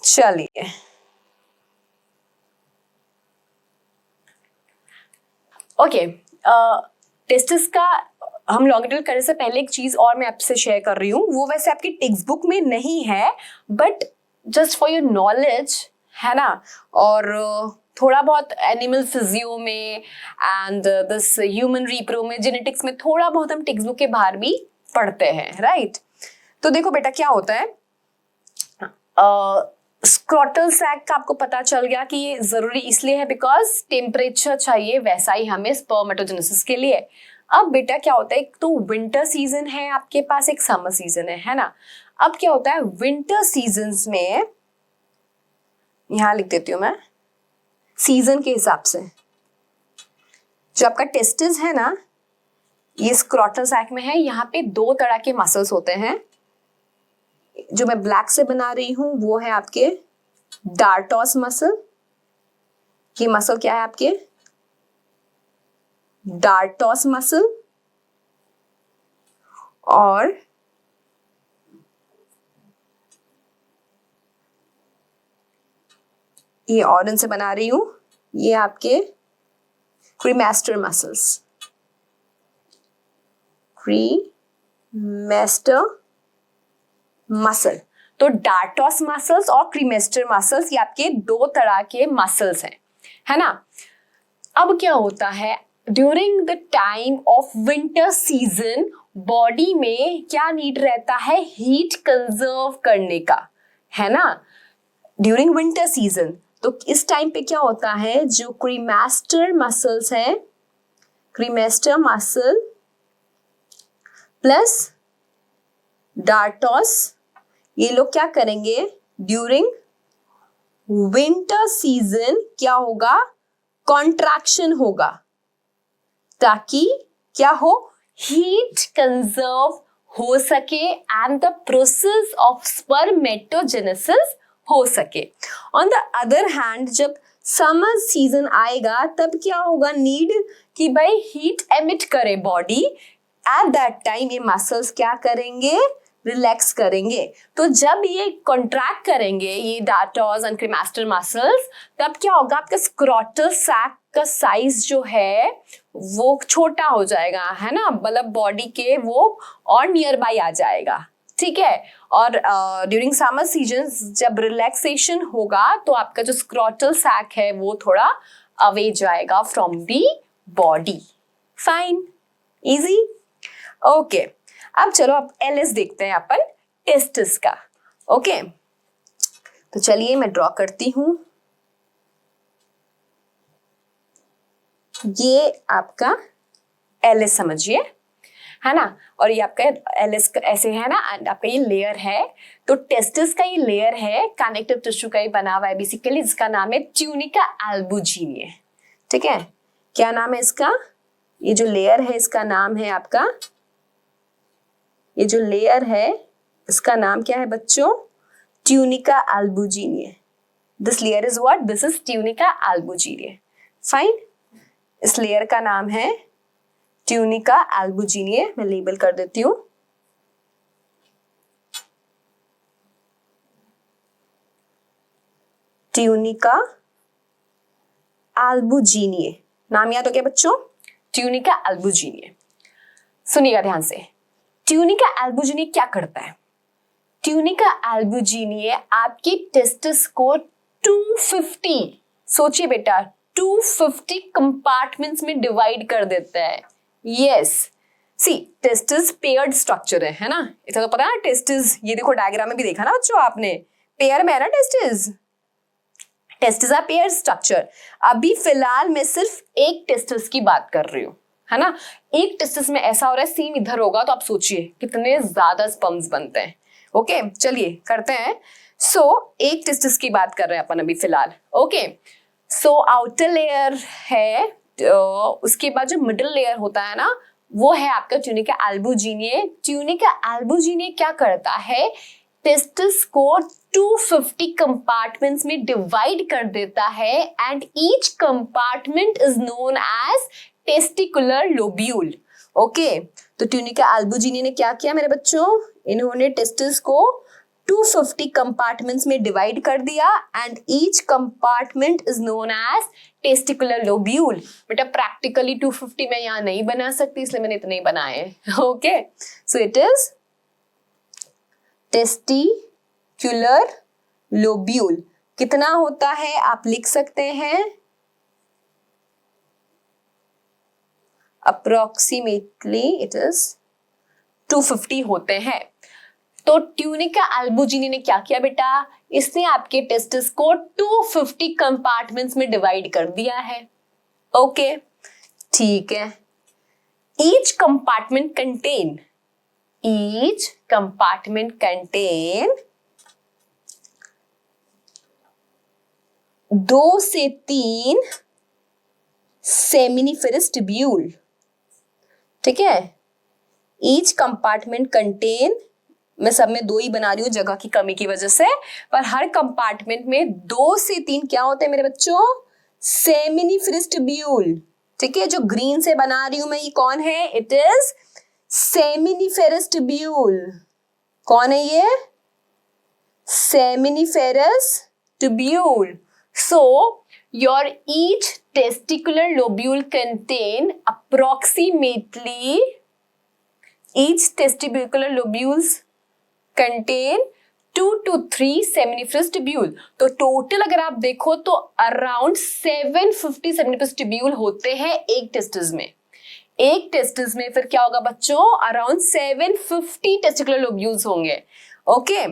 चलिए। ओके, टेस्टिस का हम लॉन्गिट्यूडनल करने से पहले एक चीज और मैं आपसे शेयर कर रही हूँ, वो वैसे आपकी टेक्स्ट बुक में नहीं है, but just for your knowledge, है ना। और थोड़ा बहुत एनिमल फिजियो में एंड दिस ह्यूमन रिप्रो में, जेनेटिक्स में थोड़ा बहुत हम टेक्स्ट बुक के बाहर भी पढ़ते हैं, राइट। तो देखो बेटा क्या होता है, स्क्रॉटल सैक का आपको पता चल गया कि ये जरूरी इसलिए है बिकॉज टेम्परेचर चाहिए वैसा ही हमें स्पर्मेटोजेनेसिस के लिए। अब बेटा क्या होता है, एक तो विंटर सीजन है आपके पास, एक समर सीजन है ना। अब क्या होता है विंटर सीजन्स में, यहां लिख देती हूं मैं सीजन के हिसाब से, जो आपका टेस्टिस है ना ये स्क्रॉटल सैक में है, यहाँ पे 2 तरह के मसल्स होते हैं। जो मैं ब्लैक से बना रही हूं वो है आपके डार्टोस मसल। ये मसल क्या है आपके डार्टोस मसल, और ये ऑरेंज से बना रही हूं, ये आपके क्रीमेस्टर मसल्स, क्रीमेस्टर मसल। तो डार्टोस मसल्स और क्रीमेस्टर मसल्स ये आपके 2 तरह के मसल्स हैं, है ना। अब क्या होता है during the time of winter season body में क्या नीड रहता है, हीट कंजर्व करने का, है ना, ड्यूरिंग विंटर सीजन। तो इस टाइम पे क्या होता है, जो क्रीमेस्टर मसल्स हैं, क्रीमेस्टर मसल प्लस डार्टोस, ये लोग क्या करेंगे ड्यूरिंग विंटर सीजन, क्या होगा कॉन्ट्रैक्शन होगा, ताकि क्या हो हीट कंजर्व हो सके and the process of spermatogenesis हो सके। ऑन द अदर हैंड जब समर सीजन आएगा तब क्या होगा, नीड कि भाई हीट एमिट करे बॉडी, एट दैट टाइम ये मसल्स क्या करेंगे, रिलैक्स करेंगे। तो जब ये कॉन्ट्रैक्ट करेंगे ये डार्टोस एंड क्रीमेस्टर मसल्स, तब क्या होगा आपका स्क्रॉटल सैक का साइज जो है वो छोटा हो जाएगा, है ना, मतलब बॉडी के वो और नियर बाई आ जाएगा, ठीक है। और ड्यूरिंग समर सीजन जब रिलैक्सेशन होगा तो आपका जो स्क्रॉटल सैक है वो थोड़ा अवे जाएगा from the body. Fine, easy, okay. अब चलो अब एलएस देखते हैं अपन टेस्टिस का, ओके। तो चलिए मैं ड्रॉ करती हूं, ये आपका एलएस समझिए, है ना, और ये आपका एलएस ऐसे है ना, एंड आपका ये लेयर है। तो टेस्टिस का ये लेयर है कनेक्टिव टिश्यू का ही बना हुआ है बेसिकली, जिसका नाम है ट्यूनिका अल्बुजिनिया, ठीक है। क्या नाम है इसका, ये जो लेयर है इसका नाम है आपका, ये जो लेयर है इसका नाम क्या है बच्चों, tunica albuginea. This layer is what, this is tunica albuginea. Fine, इस लेयर का नाम है ट्यूनिका अल्बुजिनिया, मैं लेबल कर देती हूं। ट्यूनिका अल्बुजिनिया, नाम याद हो गया बच्चों, ट्यूनिका अल्बुजिनिया। सुनिएगा ध्यान से, ट्यूनिका अल्बुजिनिया क्या करता है, ट्यूनिका अल्बुजिनिया आपकी टेस्टिस को 250, सोचिए बेटा 250 कंपार्टमेंट्स में डिवाइड कर देता है। यस, सी टेस्टिस पेयर्ड स्ट्रक्चर है ना, इतना तो पता है टेस्टिस, ये देखो डायग्राम में भी देखा ना बच्चों आपने, पेयर में है ना testis, testis are paired structure. अभी फिलहाल मैं सिर्फ एक टेस्टिस की बात कर रही हूँ, है ना, एक टेस्टिस में ऐसा हो रहा है, सेम इधर होगा तो आप सोचिए कितने ज्यादा स्पर्म्स बनते हैं। ओके चलिए करते हैं। सो एक टेस्टिस की बात कर रहे हैं अपन अभी फिलहाल, ओके। सो आउटर लेयर है, उसके बाद जो मिडिल लेयर होता है ना वो है आपका ट्यूनिका अल्बुजिनिया। ट्यूनिका अल्बुजिनिया क्या करता है, टेस्टिस को 250 कंपार्टमेंट्स में डिवाइड कर देता है and each compartment is known as testicular lobule. Okay, तो ट्यूनिका अल्बुजिनिया ने क्या किया मेरे बच्चों, इन्होंने टेस्टिस को 250 कंपार्टमेंट्स में डिवाइड कर दिया and each compartment is known as testicular lobule. बेटा प्रैक्टिकली 250 मैं यहाँ नहीं बना सकती इसलिए मैंने इतने ही बनाए। Okay, so it is testicular lobule. कितना होता है आप लिख सकते हैं अप्रोक्सीमेटली इट इज 250 होते हैं। तो ट्यूनिका अल्बुजिनी ने क्या किया बेटा, इसने आपके टेस्टिस को 250 कंपार्टमेंट्स में डिवाइड कर दिया है। ओके, ठीक है। ईच कंपार्टमेंट कंटेन 2 से 3 सेमिनिफेरस ट्यूब्यूल। ठीक है, ईच कंपार्टमेंट कंटेन, मैं सब में 2 ही बना रही हूँ जगह की कमी की वजह से, पर हर कंपार्टमेंट में 2 से 3 क्या होते हैं मेरे बच्चों, सेमिनिफेरस ट्यूब्यूल। ठीक है, जो ग्रीन से बना रही हूं मैं, ये कौन है, इट इज सेमिनिफेरस ट्यूब्यूल। कौन है ये, seminiferous tubule. So your each testicular lobule contain approximately, each testicular lobules contain 2 to 3 seminiferous tubule। तो टोटल अगर आप देखो तो अराउंड 750 seminiferous tubule होते हैं एक टेस्टिस में। एक टेस्टिस में फिर क्या होगा बच्चों, अराउंड 750 टेस्टिकुलर लोब्यूल्स होंगे। ओके,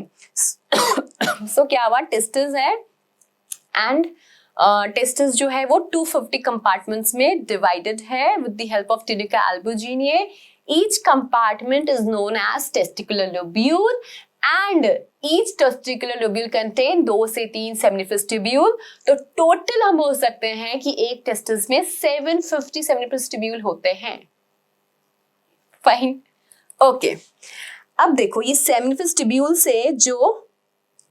सो क्या हुआ, टेस्टिस है एंड टेस्टिस जो है वो 250 कंपार्टमेंट्स में डिवाइडेड है with the help of tunica albuginea. Each compartment is known as testicular lobule and each testicular lobule contain 2 से 3 seminiferous tubule। तो टोटल हम बोल सकते हैं कि एक टेस्टिस में 750 seminiferous tubule होते हैं। Fine, okay. अब देखो ये seminiferous tubule से जो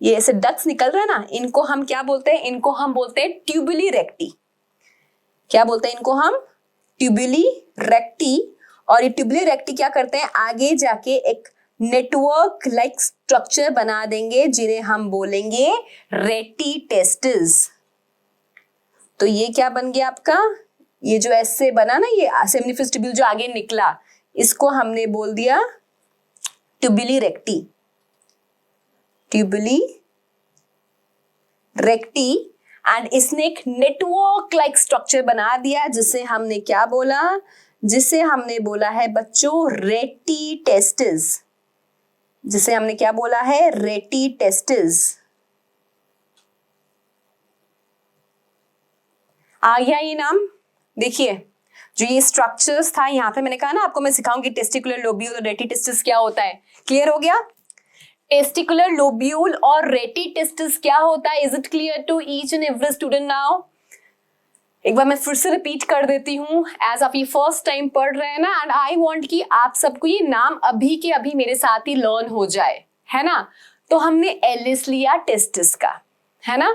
ये ऐसे डक्ट्स निकल रहा है ना, इनको हम क्या बोलते हैं, इनको हम बोलते हैं ट्यूबुली रेक्टी। क्या बोलते हैं इनको हम, ट्यूबुली रेक्टी। और ये ट्यूबुली रेक्टी क्या करते हैं, आगे जाके एक नेटवर्क लाइक स्ट्रक्चर बना देंगे जिन्हें हम बोलेंगे रेटी टेस्टिस। तो ये क्या बन गया आपका, ये जो ऐसे बना ना, ये सेमिनिफेरस ट्यूब्यूल जो आगे निकला, इसको हमने बोल दिया ट्यूबुली रेक्टी। ट्यूबुली रेक्टी, एंड इसने एक नेटवर्क लाइक स्ट्रक्चर बना दिया जिसे हमने क्या बोला, जिसे हमने बोला है बच्चों रेटी टेस्टिस। जिसे हमने क्या बोला है, रेटी टेस्टिस। आ गया ये नाम। देखिए जो ये स्ट्रक्चर्स था, यहां पे मैंने कहा ना आपको मैं सिखाऊंगी टेस्टिकुलर लोब्यूल और रेटी टेस्टिस क्या होता है। क्लियर हो गया, टेस्टिकुलर लोब्यूल और रेटी टेस्टिस क्या होता है। Is it clear to each and every student now. एक बार मैं फिर से रिपीट कर देती हूँ, एज आप ये फर्स्ट टाइम पढ़ रहे हैं ना, एंड आई वांट कि आप सबको ये नाम अभी के अभी मेरे साथ ही लर्न हो जाए, है ना। तो हमने एलिस लिया टेस्टिस का, है ना।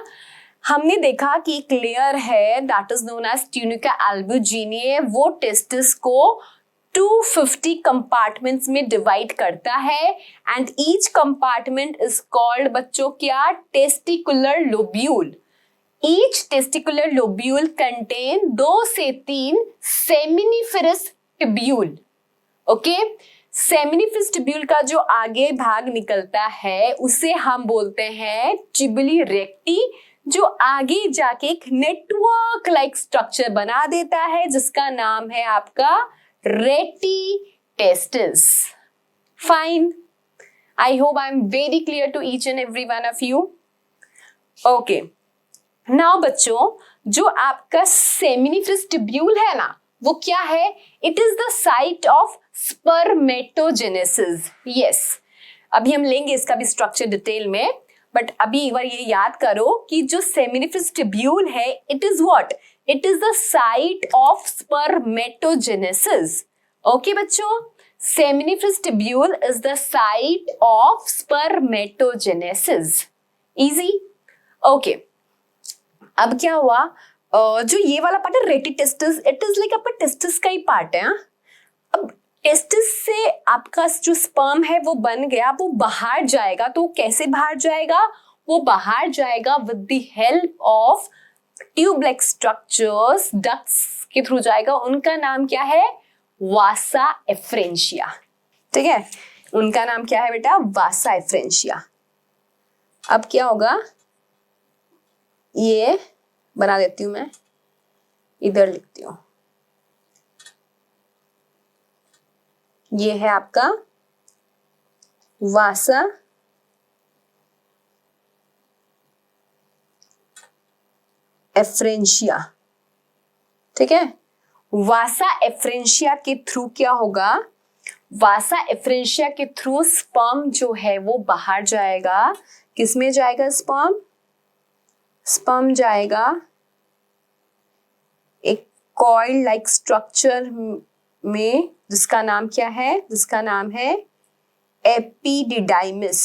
हमने देखा कि एक लेयर है that is known as tunica albuginea, वो टेस्टिस को 250 कंपार्टमेंट्स में डिवाइड करता है and each compartment is called बच्चों क्या, testicular lobule. Each testicular lobule contain 2 से 3 seminiferous tubule। Okay, seminiferous tubule का जो आगे भाग निकलता है उसे हम बोलते हैं ट्यूबुली रेक्टी, जो आगे जाके एक नेटवर्क लाइक स्ट्रक्चर बना देता है जिसका नाम है आपका rete testis. Fine, I hope I am very clear to each and every one of you. Okay, now बच्चों जो आपका सेमिनिफेरस ट्यूब्यूल है ना, वो क्या है, it is the site of spermatogenesis. Yes, अभी हम लेंगे इसका भी स्ट्रक्चर डिटेल में, बट अभी एक बार ये याद करो कि जो सेमिनिफेरस ट्यूब्यूल है, it is what, it is the site of spermatogenesis. Okay बच्चों, seminiferous tubule is the site of spermatogenesis. Easy, okay. अब क्या हुआ, जो ये वाला पार्ट है rete testis, it is like आपका टेस्टिस का ही पार्ट है। अब टेस्टिस से आपका जो स्पर्म है वो बन गया, वो बाहर जाएगा। तो कैसे बाहर जाएगा, वो बाहर जाएगा with the help of tube like structures, ducts के थ्रू जाएगा। उनका नाम क्या है, वासा एफ्रेंशिया। ठीक है, उनका नाम क्या है बेटा, वासा एफ्रेंशिया। अब क्या होगा, ये बना देती हूं मैं, इधर लिखती हूं। ये है आपका वासा एफ्रेंशिया, ठीक है। वासा एफ्रेंशिया के थ्रू क्या होगा, वासा एफ्रेंशिया के थ्रू स्पर्म जो है वो बाहर जाएगा। किसमें जाएगा स्पर्म, स्पर्म जाएगा एक कॉइल लाइक स्ट्रक्चर में, जिसका नाम क्या है, जिसका नाम है एपिडिडाइमिस,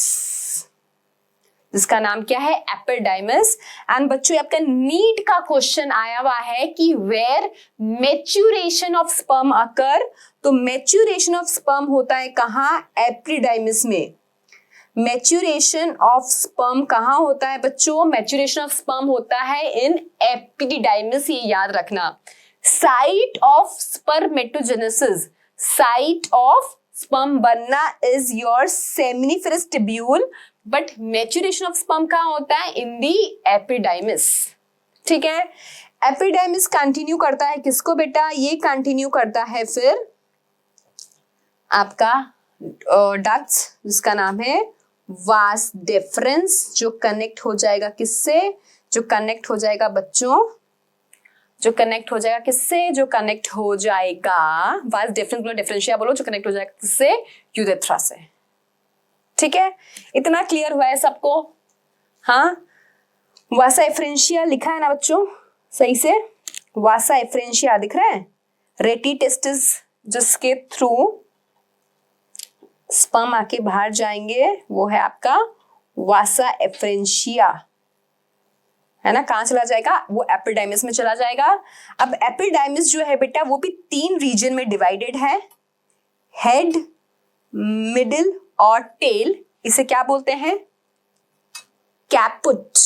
जिसका नाम क्या है एपिडाइमिस। एंड बच्चों आपका नीट का क्वेश्चन आया हुआ है कि where maturation of sperm occur, तो मैच्यूरेशन ऑफ स्पर्म होता है कहाँ, एपिडाइमिस में। मैच्यूरेशन ऑफ स्पर्म कहाँ होता है बच्चों, मैच्यूरेशन ऑफ स्पर्म होता है इन एपिडिडाइमिस, ये याद रखना। Site of spermatogenesis, site of sperm बनना is your seminiferous tubule, but maturation of sperm कहाँ होता है, इन दी एपिडाइमिस, ठीक है। एपिडाइमिस कंटिन्यू करता है किसको बेटा, ये कंटिन्यू करता है फिर आपका डक्ट्स, जिसका नाम है वास डिफरेंस, जो कनेक्ट हो जाएगा किससे, जो कनेक्ट हो जाएगा बच्चों, जो कनेक्ट हो जाएगा किससे, जो कनेक्ट हो जाएगा वास डिफरेंस बोलो, डिफरेंशिया बोलो, जो कनेक्ट हो जाएगा किससे, यूरेथ्रा से, ठीक है। इतना क्लियर हुआ है सबको, हाँ। वासा एफ्रेंशिया लिखा है ना बच्चों सही से, वासा एफ्रेंशिया दिख रहा है, रेटी टेस्टिस जिसके थ्रू स्पर्म आके बाहर जाएंगे वो है आपका वासा एफ्रेंशिया, है ना। कहाँ चला जाएगा, वो एपिडाइमिस में चला जाएगा। अब एपिडाइमिस जो है बेटा वो भी 3 रीजन में डिवाइडेड है, हेड, मिडिल और टेल। इसे क्या बोलते हैं, कैपुट,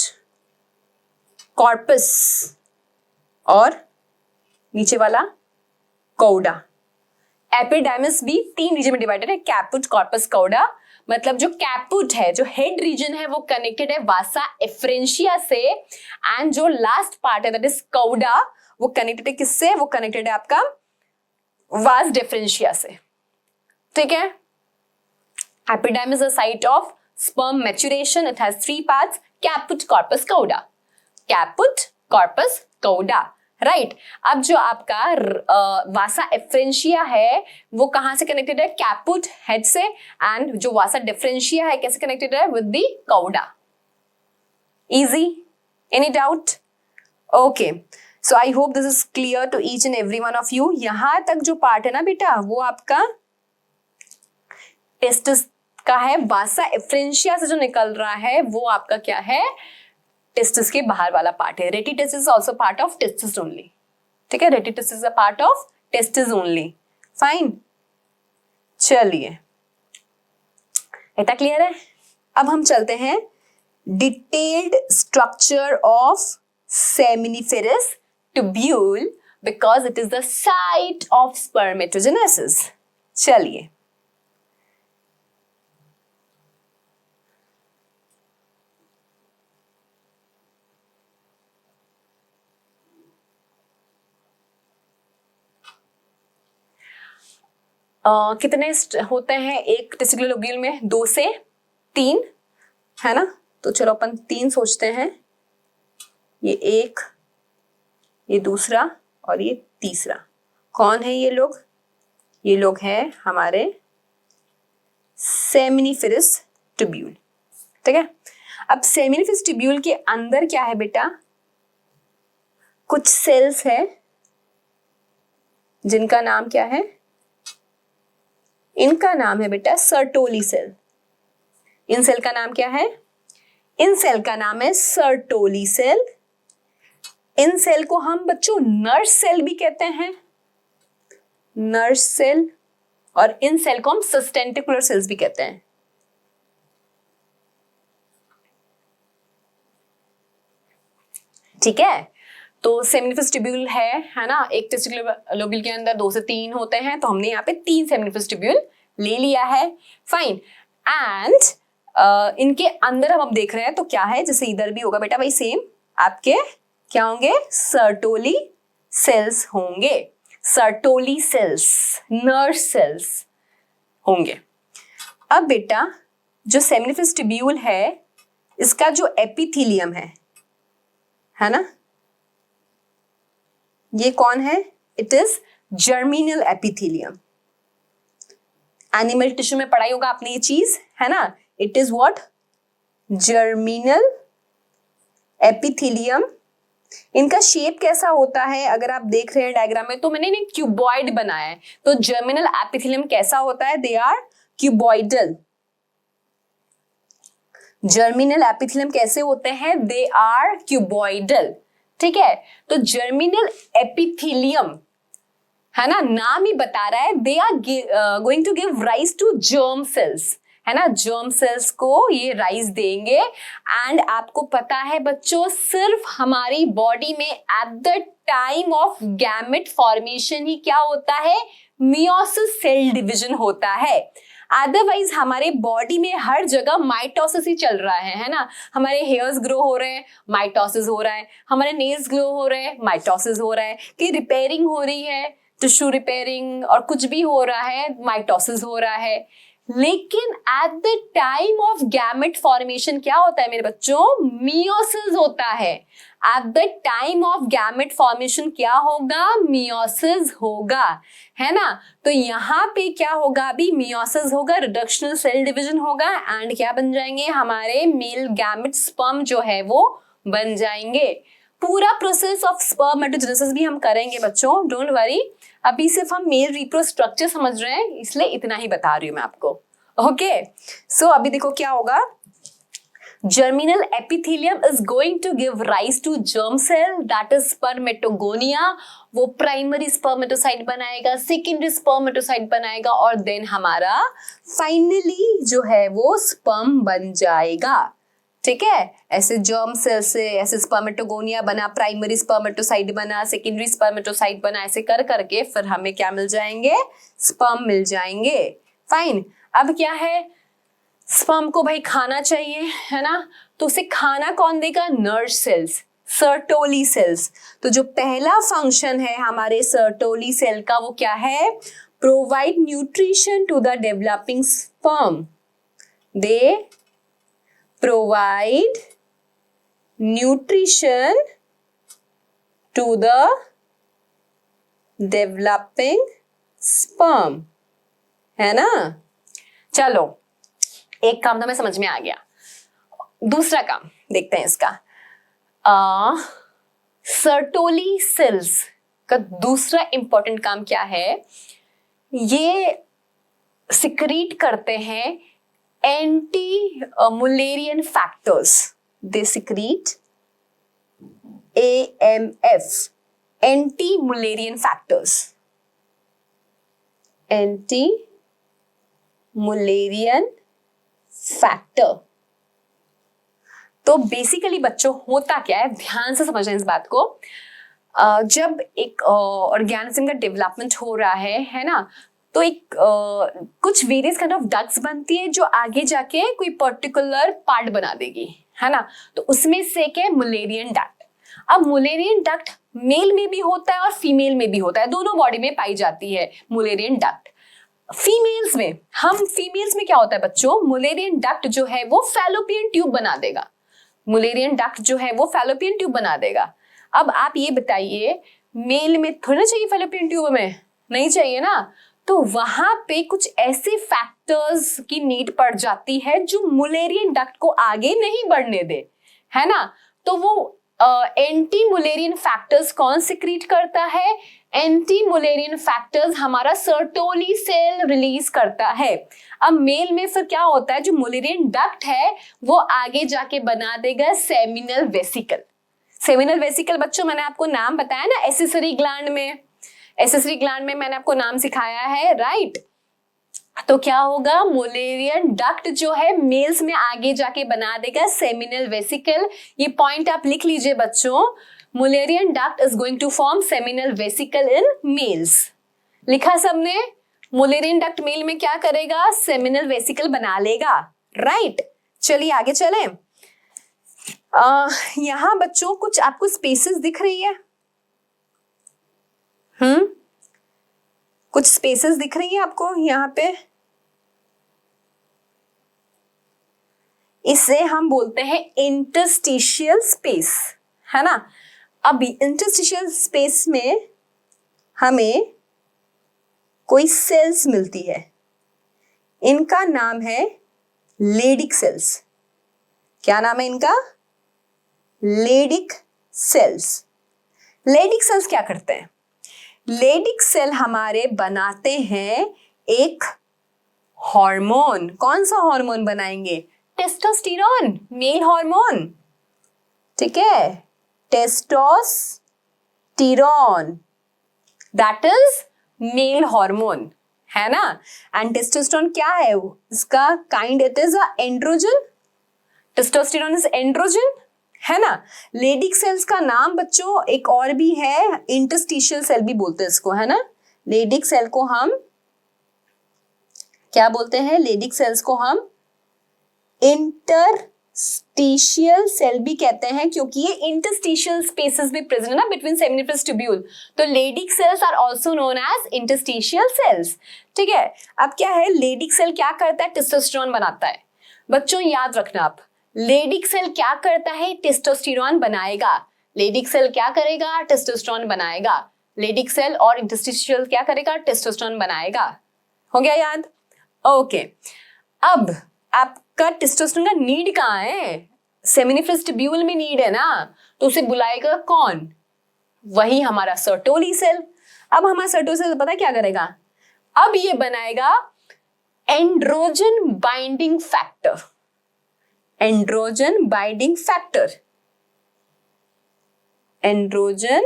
कॉर्पस और नीचे वाला कौडा। एपिडाइमिस भी 3 रीजन में डिवाइडेड है, कैपुट, कॉर्पस, कौडा। मतलब जो कैपुट है, जो हेड रीजन है वो कनेक्टेड है वासा एफ्रेंशिया से, एंड जो लास्ट पार्ट है दैट इज कौडा, वो कनेक्टेड है किससे, वो कनेक्टेड है आपका वास डिफरेंशिया से, ठीक है। Epididymis is the site of sperm maturation. It has 3 parts: caput, corpus, cauda. Caput, corpus, cauda. Right अब जो आपका वासा एफ्रेंशिया है वो कहां से कनेक्टेड है, कैपुट हेड से, एंड जो वासा डिफरेंशिया है कैसे कनेक्टेड है, with the cauda. Easy, any doubt? Okay, so I hope this is clear to each and every one of you. यहां तक जो पार्ट है ना बेटा वो आपका टेस्टिस का है, वासा एफ्रेंशिया से जो निकल रहा है वो आपका क्या है, टेस्टिस के बाहर वाला पार्ट है। Rete testis is also part of testis only, ठीक है। Rete testis is a part of testis only, fine. चलिए इतना क्लियर है। अब हम चलते हैं detailed structure of seminiferous tubule because it is the site of spermatogenesis. चलिए कितने होते हैं एक टेस्टिकुलर लोब्यूल में, 2 से 3, है ना। तो चलो अपन 3 सोचते हैं, ये 1, ये दूसरा और ये तीसरा। कौन है ये लोग, ये लोग हैं हमारे सेमिनिफेरस ट्यूब्यूल, ठीक है। अब सेमिनिफेरस ट्यूब्यूल के अंदर क्या है बेटा, कुछ सेल्स है जिनका नाम क्या है, इनका नाम है बेटा सर्टोली सेल। इन सेल का नाम क्या है, इन सेल का नाम है सर्टोली सेल। इन सेल को हम बच्चों नर्स सेल भी कहते हैं, नर्स सेल, और इन सेल को हम सस्टेंटिकुलर सेल्स भी कहते हैं। ठीक है, तो सेमिनिफेरस ट्यूब्यूल है ना, एक टेस्टिकुलर लोब्यूल के अंदर 2 से 3 होते हैं, तो हमने यहाँ पे 3 सेमिनिफेरस ट्यूब्यूल ले लिया है, फाइन। एंड इनके अंदर हम अब देख रहे हैं तो क्या है, जैसे इधर भी होगा बेटा वही सेम, आपके क्या होंगे, सर्टोली सेल्स होंगे, सर्टोली सेल्स, नर्स सेल्स, होंगे। अब बेटा जो सेमिनिफरस ट्यूब्यूल है इसका जो एपिथेलियम है ना, ये कौन है? It is germinal epithelium. Animal tissue में पढ़ाई होगा आपने ये चीज, है ना। It is what? Germinal epithelium. इनका शेप कैसा होता है अगर आप देख रहे हैं डायग्राम में, तो मैंने क्यूबॉइड बनाया है। तो जर्मिनल एपिथेलियम कैसा होता है? They are cuboidal. Germinal epithelium कैसे होते हैं? They are cuboidal. ठीक है, तो जर्मिनल एपिथेलियम है ना, नाम ही बता रहा है, they are going to give rise to germ cells, है ना। जर्म सेल्स को ये राइज देंगे। एंड आपको पता है बच्चों, सिर्फ हमारी बॉडी में at the time of gamete formation ही क्या होता है? मियोसिस सेल डिवीजन होता है। अदरवाइज हमारे बॉडी में हर जगह माइटोसिस ही चल रहा है ना। हमारे हेयर्स ग्रो हो रहे हैं, माइटोसिस हो रहा है। हमारे नेल्स ग्रो हो रहे हैं, माइटोसिस हो रहा है। कि रिपेयरिंग हो रही है, टिश्यू रिपेयरिंग और कुछ भी हो रहा है, माइटोसिस हो रहा है। लेकिन eight the time of gamete formation क्या होता है मेरे बच्चों? मियोसिस होता है। Eight the time of gamete formation क्या होगा? मियोसिस होगा, है ना। तो यहाँ पे क्या होगा? अभी मियोसिस होगा, रिडक्शनल सेल डिवीजन होगा एंड क्या बन जाएंगे? हमारे मेल गैमेट स्पर्म जो है वो बन जाएंगे। पूरा प्रोसेस ऑफ स्पर्मेटोजेनेसिस भी हम करेंगे बच्चों, डोंट वरी। अभी सिर्फ हम मेल रिप्रो स्ट्रक्चर समझ रहे हैं, इसलिए इतना ही बता रही हूँ मैं आपको। ओके, सो अभी देखो क्या होगा। Germinal epithelium is going to give rise to germ cell, that is spermatogonia। वो प्राइमरी स्पर्मेटोसाइट बनाएगा, सेकेंडरी स्पर्मेटोसाइट बनाएगा और देन हमारा फाइनली जो है वो स्पर्म बन जाएगा। ठीक है, ऐसे जर्म सेल से ऐसे स्पर्मेटोगोनिया बना, प्राइमरी स्पर्मेटोसाइट बना, सेकेंडरी स्पर्मेटोसाइट बना, ऐसे कर करके फिर हमें क्या मिल जाएंगे? स्पर्म मिल जाएंगे। फाइन, अब क्या है, स्पर्म को भाई खाना चाहिए, है ना। तो उसे खाना कौन देगा? Nerve cells, Sertoli cells. तो जो पहला फंक्शन है हमारे सर्टोली सेल का वो क्या है? Provide nutrition to the developing sperm. They provide nutrition to the developing sperm, है ना। चलो, एक काम तो मैं समझ में आ गया। दूसरा काम देखते हैं इसका। सर्टोली सेल्स का दूसरा इंपॉर्टेंट काम क्या है? ये सिक्रीट करते हैं anti Mullerian factors. They secrete AMF, anti Mullerian factors, anti Mullerian factor. तो बेसिकली बच्चों होता क्या है, ध्यान से समझना इस बात को। जब एक ऑर्गेनिज्म का डेवलपमेंट हो रहा है ना, तो एक कुछ वेरियस काइंड ऑफ डक्ट्स बनती है जो आगे जाके कोई पर्टिकुलर पार्ट बना देगी, है ना। तो उसमें से एक है मुलेरियन डक्ट। अब मुलेरियन डक्ट मेल में भी होता है और फीमेल में भी होता है, दोनों बॉडी में पाई जाती है मुलेरियन डक्ट। फीमेल्स में क्या होता है बच्चों? मुलेरियन डक्ट जो है वो फैलोपियन ट्यूब बना देगा। मुलेरियन डक्ट जो है वो फैलोपियन ट्यूब बना देगा। अब आप ये बताइए, मेल में थोड़ा चाहिए फैलोपियन ट्यूब? में नहीं चाहिए ना। तो वहां पे कुछ ऐसे फैक्टर्स की नीड पड़ जाती है जो मुलेरियन डक्ट को आगे नहीं बढ़ने दे, है ना। तो वो एंटी मुलेरियन फैक्टर्स कौन सिक्रीट करता है? एंटी मुलेरियन फैक्टर्स हमारा सर्टोली सेल रिलीज करता है। अब मेल में फिर क्या होता है? जो मुलेरियन डक्ट है वो आगे जाके बना देगा सेमिनल वेसिकल। सेमिनल वेसिकल बच्चों मैंने आपको नाम बताया ना, एसेसरी ग्लैंड में मैंने आपको नाम सिखाया है, राइट। तो क्या होगा? मुलेरियन डक्ट जो है मेल्स में आगे जाके बना देगा सेमिनल वेसिकल। ये पॉइंट आप लिख लीजिए बच्चों, Mullerian duct is going to form seminal vesicle in males. लिखा सबने? मुलेरियन डक्ट मेल में क्या करेगा? सेमिनल वेसिकल बना लेगा, राइट। चलिए आगे चलें। यहां बच्चों कुछ आपको स्पेसेस दिख रही है? कुछ स्पेसेस दिख रही है आपको यहाँ पे? इसे हम बोलते हैं इंटरस्टिशियल स्पेस, है ना। अब इंटरस्टिशियल स्पेस में हमें कोई सेल्स मिलती है, इनका नाम है लेडिक सेल्स। क्या नाम है इनका? Leydig cells. लेडिक सेल्स क्या करते हैं? लेडिक सेल हमारे बनाते हैं एक हार्मोन। कौन सा हार्मोन बनाएंगे? टेस्टोस्टेरोन, मेल हार्मोन, ठीक है, testosterone, that is male hormone, है ना। एंड टेस्टोस्टेरोन क्या है? इसका kind, it is a androgen. Testosterone is androgen, है ना। लेडिक सेल्स का नाम बच्चों एक और भी है, इंटरस्टिशियल सेल भी बोलते हैं इसको, है ना। लेडिक सेल को हम क्या बोलते हैं? लेडिक सेल्स को हम इंटरस्टिशियल सेल भी कहते हैं, क्योंकि ये इंटरस्टिशियल स्पेसेस भी प्रेजेंट है ना बिटवीन सेमिनिफरस ट्यूब्यूल। तो Leydig cells are also known as interstitial cells, ठीक है। अब क्या है, लेडिक सेल क्या करता है? टेस्टोस्टेरोन बनाता है। बच्चों याद रखना आप, लेडिक सेल क्या करता है? टेस्टोस्टेरोन बनाएगा। लेडिक सेल क्या करेगा? टेस्टोस्टेरोन बनाएगा। लेडिक सेल और इंटरस्टिशियल क्या करेगा? टेस्टोस्टेरोन बनाएगा। हो गया याद? ओके। अब आपका टेस्टोस्टेरोन का नीड कहाँ है? सेमिनिफरस ट्यूब्यूल में नीड है ना, तो उसे बुलाएगा कौन? वही हमारा सर्टोली सेल। अब हमारा सर्टोली सेल पता क्या करेगा? अब ये बनाएगा androgen binding factor. Androgen binding factor, androgen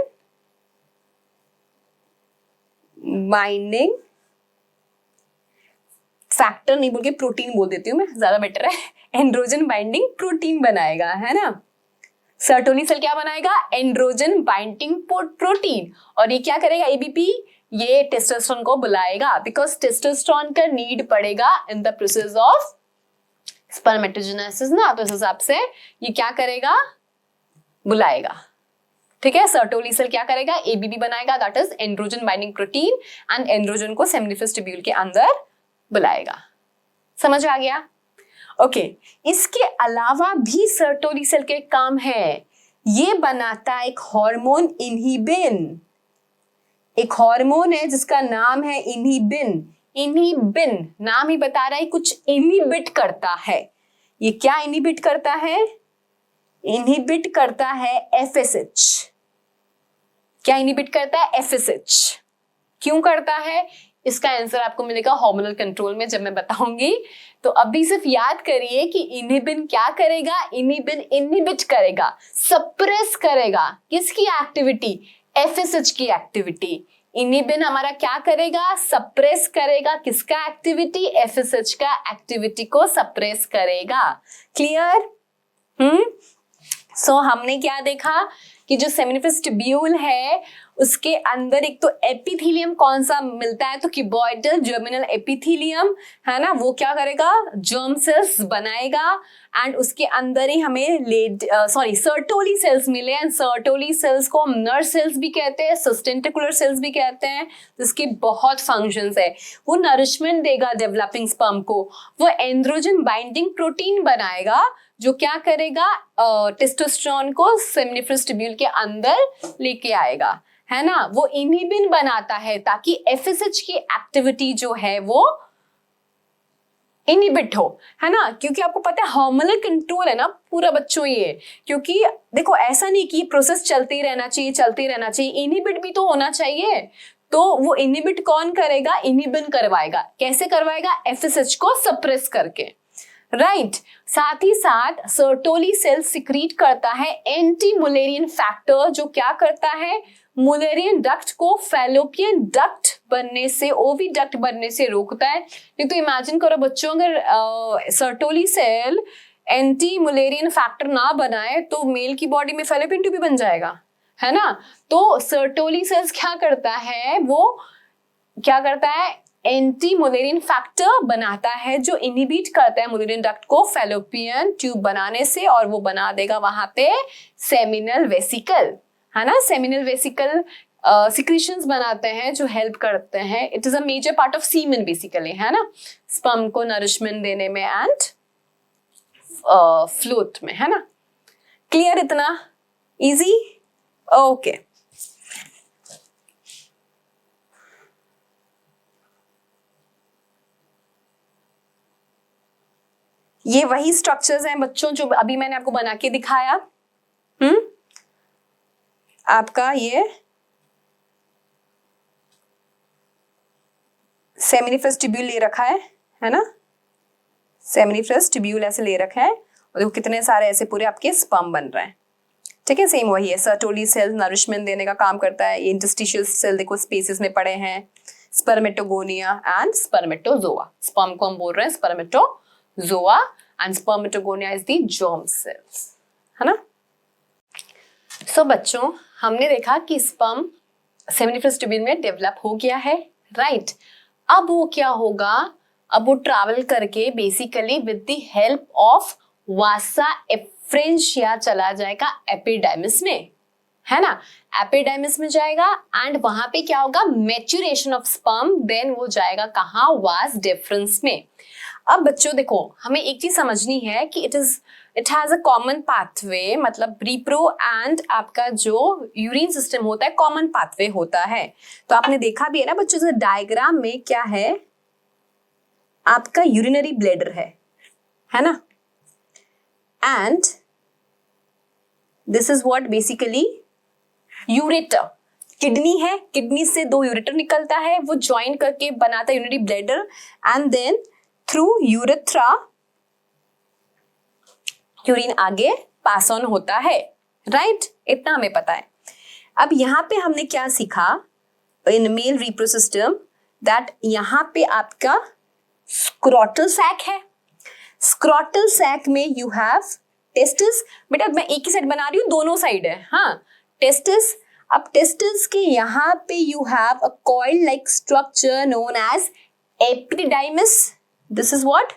binding factor नहीं बोल के प्रोटीन बोल देती हूं मैं, ज्यादा बेटर है। एंड्रोजन बाइंडिंग प्रोटीन बनाएगा, है ना। सर्टोली सेल क्या बनाएगा? Androgen binding protein. और ये क्या करेगा? एबीपी, ये टेस्टोस्टेरोन को बुलाएगा, बिकॉज टेस्टोस्टेरोन का नीड पड़ेगा in the process of spermatogenesis ना, तो इस हिसाब से ये क्या करेगा? बुलाएगा, ठीक है। सर्टोली सेल क्या करेगा? एबीपी बनाएगा, that is androgen binding protein, and androgen को सेमिनिफरस ट्यूब्यूल के अंदर बुलाएगा। समझ आ गया? ओके। इसके अलावा भी सर्टोली सेल के काम है, ये बनाता है एक हार्मोन इनहिबिन। एक हार्मोन है जिसका नाम है इनहिबिन। इनहिबिन नाम ही बता रहा है कुछ इनहिबिट करता है। ये क्या इनहिबिट करता है? इनहिबिट करता है एफएसएच। क्या इनहिबिट करता है? एफएसएच। क्यों करता है? इसका आंसर आपको मिलेगा हार्मोनल कंट्रोल में जब मैं बताऊंगी। तो अभी सिर्फ याद करिए कि इनहिबिन क्या करेगा? इनहिबिन इनहिबिट करेगा, सप्रेस करेगा किसकी एक्टिविटी? एफएसएच की एक्टिविटी। इनहिबिन हमारा क्या करेगा? सप्रेस करेगा किसका एक्टिविटी? एफएसएच का एक्टिविटी को सप्रेस करेगा। क्लियर? सो हमने क्या देखा कि जो सेमिनिफरस ट्यूब्यूल है उसके अंदर एक तो एपिथेलियम कौन सा मिलता है? तो क्यूबॉइडल जर्मिनल एपिथेलियम, है ना। वो क्या करेगा? जर्म सेल्स बनाएगा, एंड उसके अंदर ही हमें सर्टोली सेल्स मिले, एंड सर्टोली सेल्स को हम नर्व सेल्स भी कहते हैं, सस्टेंटिकुलर सेल्स भी कहते हैं, जिसके बहुत फंक्शंस है। वो नरिशमेंट देगा डेवलपिंग स्पर्म को। वो एंड्रोजन बाइंडिंग प्रोटीन बनाएगा जो क्या करेगा? टेस्टोस्टेरोन को सेमिनिफरस ट्यूब्यूल के अंदर लेके आएगा, है ना। वो इनहिबिन बनाता है ताकि एफएसएच की एक्टिविटी जो है वो इनहिबिट हो, है ना। क्योंकि आपको पता है हार्मोनल कंट्रोल है ना पूरा बच्चों ये, क्योंकि देखो ऐसा नहीं कि प्रोसेस चलते ही रहना चाहिए, चलते ही रहना चाहिए, इनहिबिट भी तो होना चाहिए। तो वो इनहिबिट कौन करेगा? इनहिबिन करवाएगा। कैसे करवाएगा? एफएसएच को सप्रेस करके, राइट। साथ ही साथ सर्टोली सेल सिक्रीट करता है एंटी मुलेरियन फैक्टर, जो क्या करता है? मुलेरियन डक्ट को फैलोपियन डक्ट बनने से, ओवी डक्ट बनने से रोकता है। नहीं तो इमेजिन करो बच्चों, अगर Sertoli cell anti Mullerian factor ना बनाए तो मेल की बॉडी में फैलोपियन ट्यूब भी बन जाएगा, है ना। तो सर्टोली सेल्स क्या करता है? वो क्या करता है? एंटी मुलेरियन फैक्टर बनाता है जो इनहिबिट करता है मुलेरियन डक्ट को फैलोपियन ट्यूब बनाने से, और वो बना देगा वहां पे सेमिनल वेसिकल, है ना। सेमिनल वेसिकल सिक्रीशंस बनाते हैं जो हेल्प करते हैं। It is a major part of semen basically, है ना, स्पर्म को नरिशमेंट देने में एंड फ्लूट में, है ना? क्लियर इतना? इजी? ओके। ये वही स्ट्रक्चर्स हैं बच्चों जो अभी मैंने आपको बना के दिखाया। आपका ये सेमिनिफरस ट्यूब्यूल ले रखा है ना? सेमिनिफरस ट्यूब्यूल ऐसे ले रखा है और देखो कितने सारे ऐसे पूरे आपके स्पर्म बन रहे हैं। ठीक है, सेम वही है। सर्टोली सेल नरिशमेंट देने का काम करता है। ये इंटरस्टिशियल सेल देखो स्पेसिस में पड़े हैं, स्पर्मेटोगोनिया एंड स्पर्मेटोजोआ। स्पर्म को हम बोल रहे हैं spermatozoa and spermatogonia is the germ cells, है ना? सो बच्चों, हमने देखा कि स्पर्म सेमिनिफरस ट्यूब्यूल में डेवलप हो गया है, राइट? अब वो क्या होगा? अब वो ट्रैवल करके basically with the help of Vasa efferentia चला जाएगा एपिडर्मिस में, है ना? एपिडर्मिस में जाएगा एंड वहां पे क्या होगा? मैच्योरेशन ऑफ स्पर्म, देन वो जाएगा कहाँ? वास डिफरेंस में। अब बच्चों देखो, हमें एक चीज समझनी है कि it has a common pathway, मतलब रिप्रो एंड आपका जो यूरिन सिस्टम होता है कॉमन पाथवे होता है। तो आपने देखा भी है ना बच्चों, से डायग्राम में क्या है? आपका यूरिनरी ब्लैडर है ना? And this is what basically ureter. Kidney है, किडनी से 2 यूरेटर निकलता है, वो ज्वाइन करके बनाता है urinary bladder and then through urethra urine आगे पास ऑन होता है, राइट? इतना हमें पता है। अब यहाँ पे हमने क्या सीखा in male repro system? That यहाँ पे आपका स्क्रोटल सैक है। स्क्रोटल सैक में यू हैव टेस्टिस। बेटा मैं एक ही साइड बना रही हूँ, दोनों साइड है, हाँ, टेस्टिस। अब टेस्टिस के यहाँ पे you have a coil like structure known as epididymis. This is what?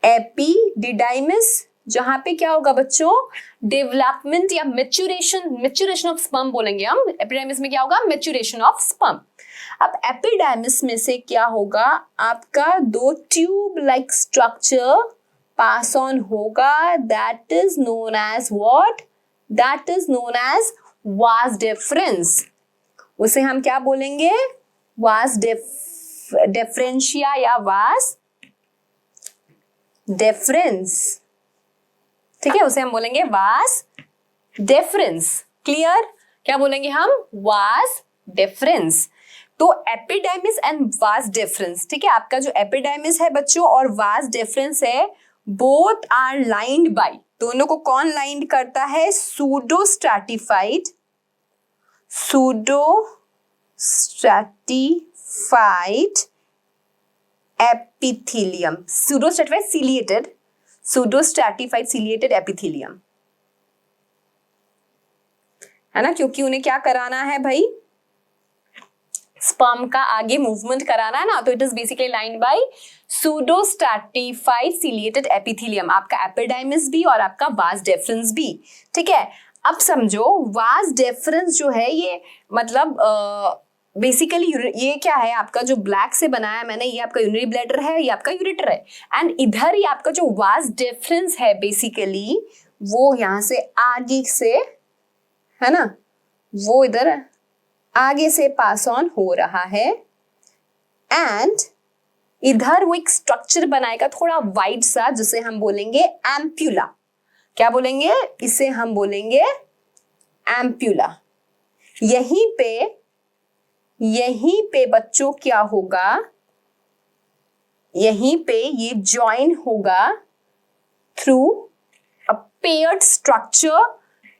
Epididymis, जहां पे क्या होगा बच्चों? डेवलपमेंट या मैच्योरेशन ऑफ स्पर्म बोलेंगे हम। एपिडाइमिस में क्या होगा? Maturation of sperm. अब एपिडर्मिस में से क्या होगा? आपका 2 tube like structure pass on होगा, that is known as what? That is known as vas deferens. उसे हम क्या बोलेंगे? वास डिफरेंशिया या वास डिफरेंस। ठीक है, उसे हम बोलेंगे वास डिफरेंस। क्लियर? क्या बोलेंगे हम? Vas deferens. तो एपिडर्मिस एंड वास डिफरेंस, ठीक है, आपका जो एपिडर्मिस है बच्चों और वास डिफरेंस है, बोथ आर लाइंड बाय, दोनों को कौन लाइंड करता है? सूडोस्ट्रैटिफाइड एपिथेलियम। सूडोस्ट्रैटिफाइड सिलिएटेड एपिथेलियम, है ना? क्योंकि उन्हें क्या कराना है भाई? स्पर्म का आगे मूवमेंट कराना है ना, तो it is basically lined by pseudostratified ciliated epithelium. आपका एपिडर्मिस भी और आपका वास डिफरेंस भी, ठीक है? अब समझो वास डिफरेंस जो है ये मतलब बेसिकली ये क्या है? आपका जो ब्लैक से बनाया मैंने, ये आपका यूरिनरी ब्लैडर है, ये आपका यूरेटर है एंड इधर ही आपका जो वास डिफरेंस है बेसिकली वो यहाँ से आगे से, है ना, वो इधर आगे से पास ऑन हो रहा है एंड इधर वो एक स्ट्रक्चर बनाएगा थोड़ा वाइड सा, जिसे हम बोलेंगे एम्प्यूला। क्या बोलेंगे? इसे हम बोलेंगे एम्प्यूला। यहीं पे बच्चों क्या होगा? यहीं पे ये ज्वाइन होगा थ्रू अ पेयर्ड स्ट्रक्चर,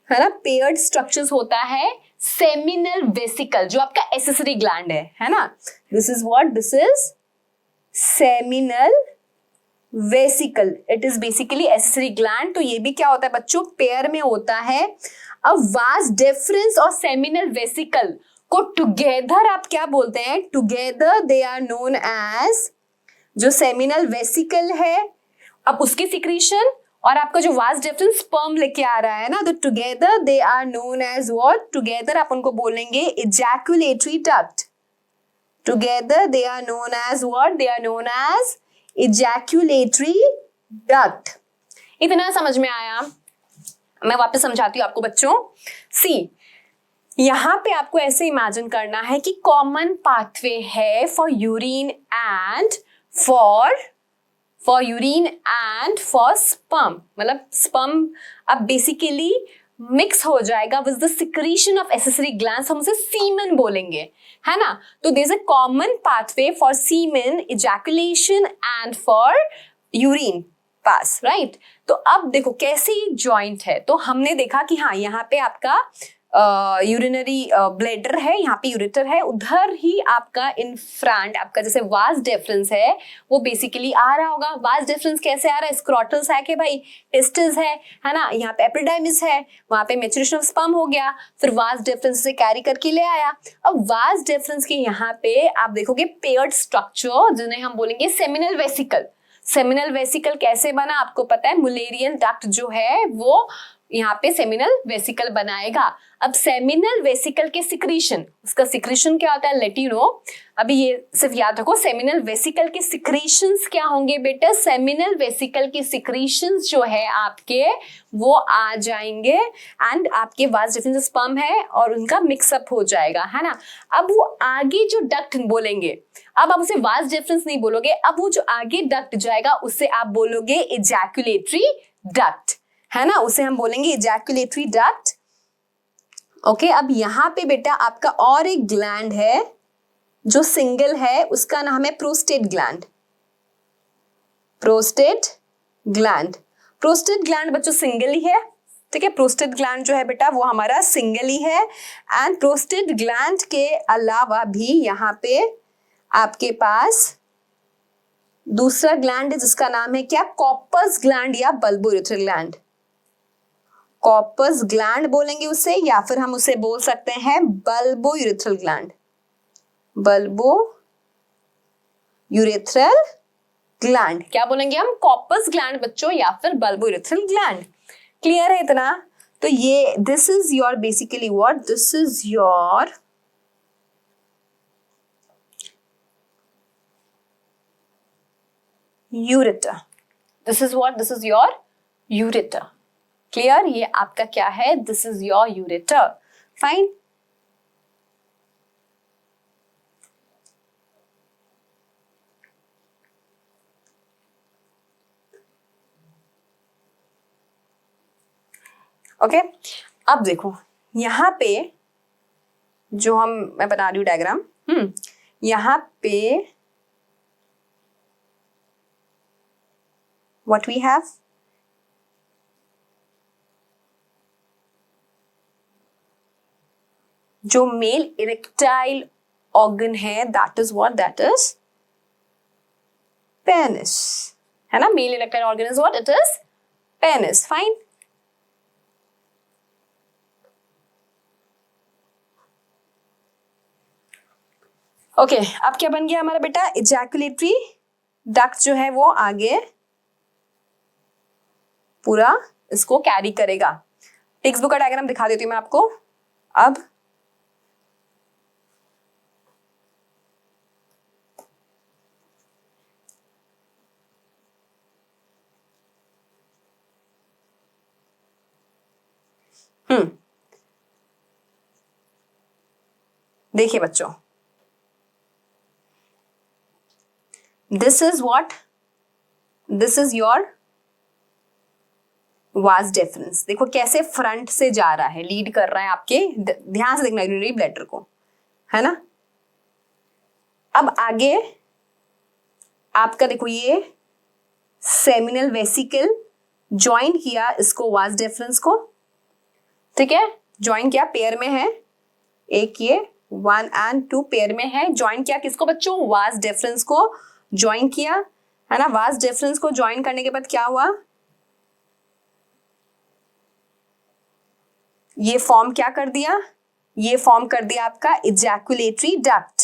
है ना? पेयर्ड स्ट्रक्चर्स होता है सेमिनल वेसिकल, जो आपका एसेसरी ग्लैंड है ना? This is what? This is seminal vesicle. It is basically accessory gland. तो ये भी क्या होता है बच्चों? पेयर में होता है। अब वास डिफरेंस और सेमिनल वेसिकल को टुगेदर आप क्या बोलते हैं? Together they are known as, जो सेमिनल वेसिकल है अब उसकी सिक्रीशन और आपका जो वास डिफरेंस स्पर्म लेके आ रहा है ना, तो together they are known as what? Together आप उनको बोलेंगे ejaculatory duct. Together they are known as what? They are known as ejaculatory duct. इतना समझ में आया? मैं वापस समझाती हूँ आपको बच्चों। सी, यहाँ पे आपको ऐसे इमेजिन करना है कि कॉमन पाथवे है for urine and for sperm, मतलब स्पर्म अब बेसिकली मिक्स हो जाएगा with the secretion of accessory glands, हम उसे सीमेन बोलेंगे, है ना। तो there is a common pathway for semen ejaculation and for urine pass, right. तो अब देखो कैसी जॉइंट है, तो हमने देखा कि हाँ यहाँ पे आपका यूरिनरी ब्लैडर है, यहाँ पे यूरेटर है, उधर ही आपका इन फ्रंट आपका जैसे वास डिफरेंस है वो बेसिकली आ रहा होगा। वास डिफरेंस कैसे आ रहा है? स्क्रॉटल सैक है भाई, टेस्टिस है ना, यहाँ पे एपिडाइमिस है, वहां पे मैच्योरेशन ऑफ स्पर्म हो गया, फिर वास डिफरेंस से कैरी करके ले आया। अब वास डिफरेंस के यहाँ पे आप देखोगे पेयर्ड स्ट्रक्चर जिन्हें हम बोलेंगे सेमिनल वेसिकल। सेमिनल वेसिकल कैसे बना आपको पता है, मुलेरियन डक्ट जो है वो यहाँ पे सेमिनल वेसिकल बनाएगा। अब सेमिनल वेसिकल के सिक्रीशन, उसका सिक्रीशन क्या होता है लेट यू नो, अभी ये सिर्फ याद रखो। सेमिनल वेसिकल के सिक्रीशंस क्या होंगे बेटा? सेमिनल वेसिकल के सिक्रीशंस जो है आपके वो आ जाएंगे एंड आपके वास डिफरेंस स्पर्म है और उनका मिक्सअप हो जाएगा, है ना। अब वो आगे जो डक्ट बोलेंगे, अब आप उसे वास डिफरेंस नहीं बोलोगे, अब वो जो आगे डक्ट जाएगा उसे आप बोलोगे इजैकुलेटरी डक्ट, है ना, उसे हम बोलेंगे इजैकुलेटरी डक्ट। ओके, अब यहाँ पे बेटा आपका और एक ग्लैंड है जो सिंगल है, उसका नाम है prostate gland. Prostate gland, prostate gland बच्चों सिंगल ही है, ठीक है। प्रोस्टेट ग्लैंड जो है बेटा वो हमारा सिंगल ही है। एंड प्रोस्टेट ग्लैंड के अलावा भी यहाँ पे आपके पास दूसरा ग्लैंड है जिसका नाम है क्या? कॉर्पस ग्लैंड या बल्बोयूरेथ्रल ग्लैंड। कॉर्पस ग्लैंड बोलेंगे उसे, या फिर हम उसे बोल सकते हैं बल्बोयूरेथ्रल ग्लैंड। बल्बोयूरेथ्रल ग्लैंड क्या बोलेंगे हम? कॉर्पस ग्लैंड बच्चों या फिर बल्बोयूरेथ्रल ग्लैंड। क्लियर है इतना? तो ये this is your basically what, this is your ureter. This is what, this is your ureter. Clear? ये आपका क्या है? This is your ureter. Fine. Okay, अब देखो यहां पे जो मैं बना रही हूं डायग्राम, यहां पे व्हाट वी हैव, जो मेल इरेक्टाइल ऑर्गन है that is what, that is penis, है ना। Male erectile organ is what, it is penis. Fine. Okay, अब क्या बन गया हमारा बेटा? इजैकुलेटरी डक्ट जो है वो आगे पूरा इसको कैरी करेगा। टेक्स्ट बुक का डायग्राम दिखा देती हूं मैं आपको। अब देखिए बच्चों, this is what, this is your vas deferens. देखो कैसे फ्रंट से जा रहा है, लीड कर रहा है आपके, ध्यान से देखना यूरिनरी ब्लैडर को, है ना। अब आगे आपका देखो ये सेमिनल वेसिकल ज्वाइन किया इसको वास डिफरेंस को, ठीक है, ज्वाइन किया, पेयर में है, एक ये 1 and 2 पेयर में है, ज्वाइन किया किसको बच्चों? वास डिफरेंस को ज्वाइन किया, है ना। वास डिफरेंस को ज्वाइन करने के बाद क्या हुआ? ये फॉर्म क्या कर दिया? ये फॉर्म कर दिया आपका इजैकुलेटरी डक्ट।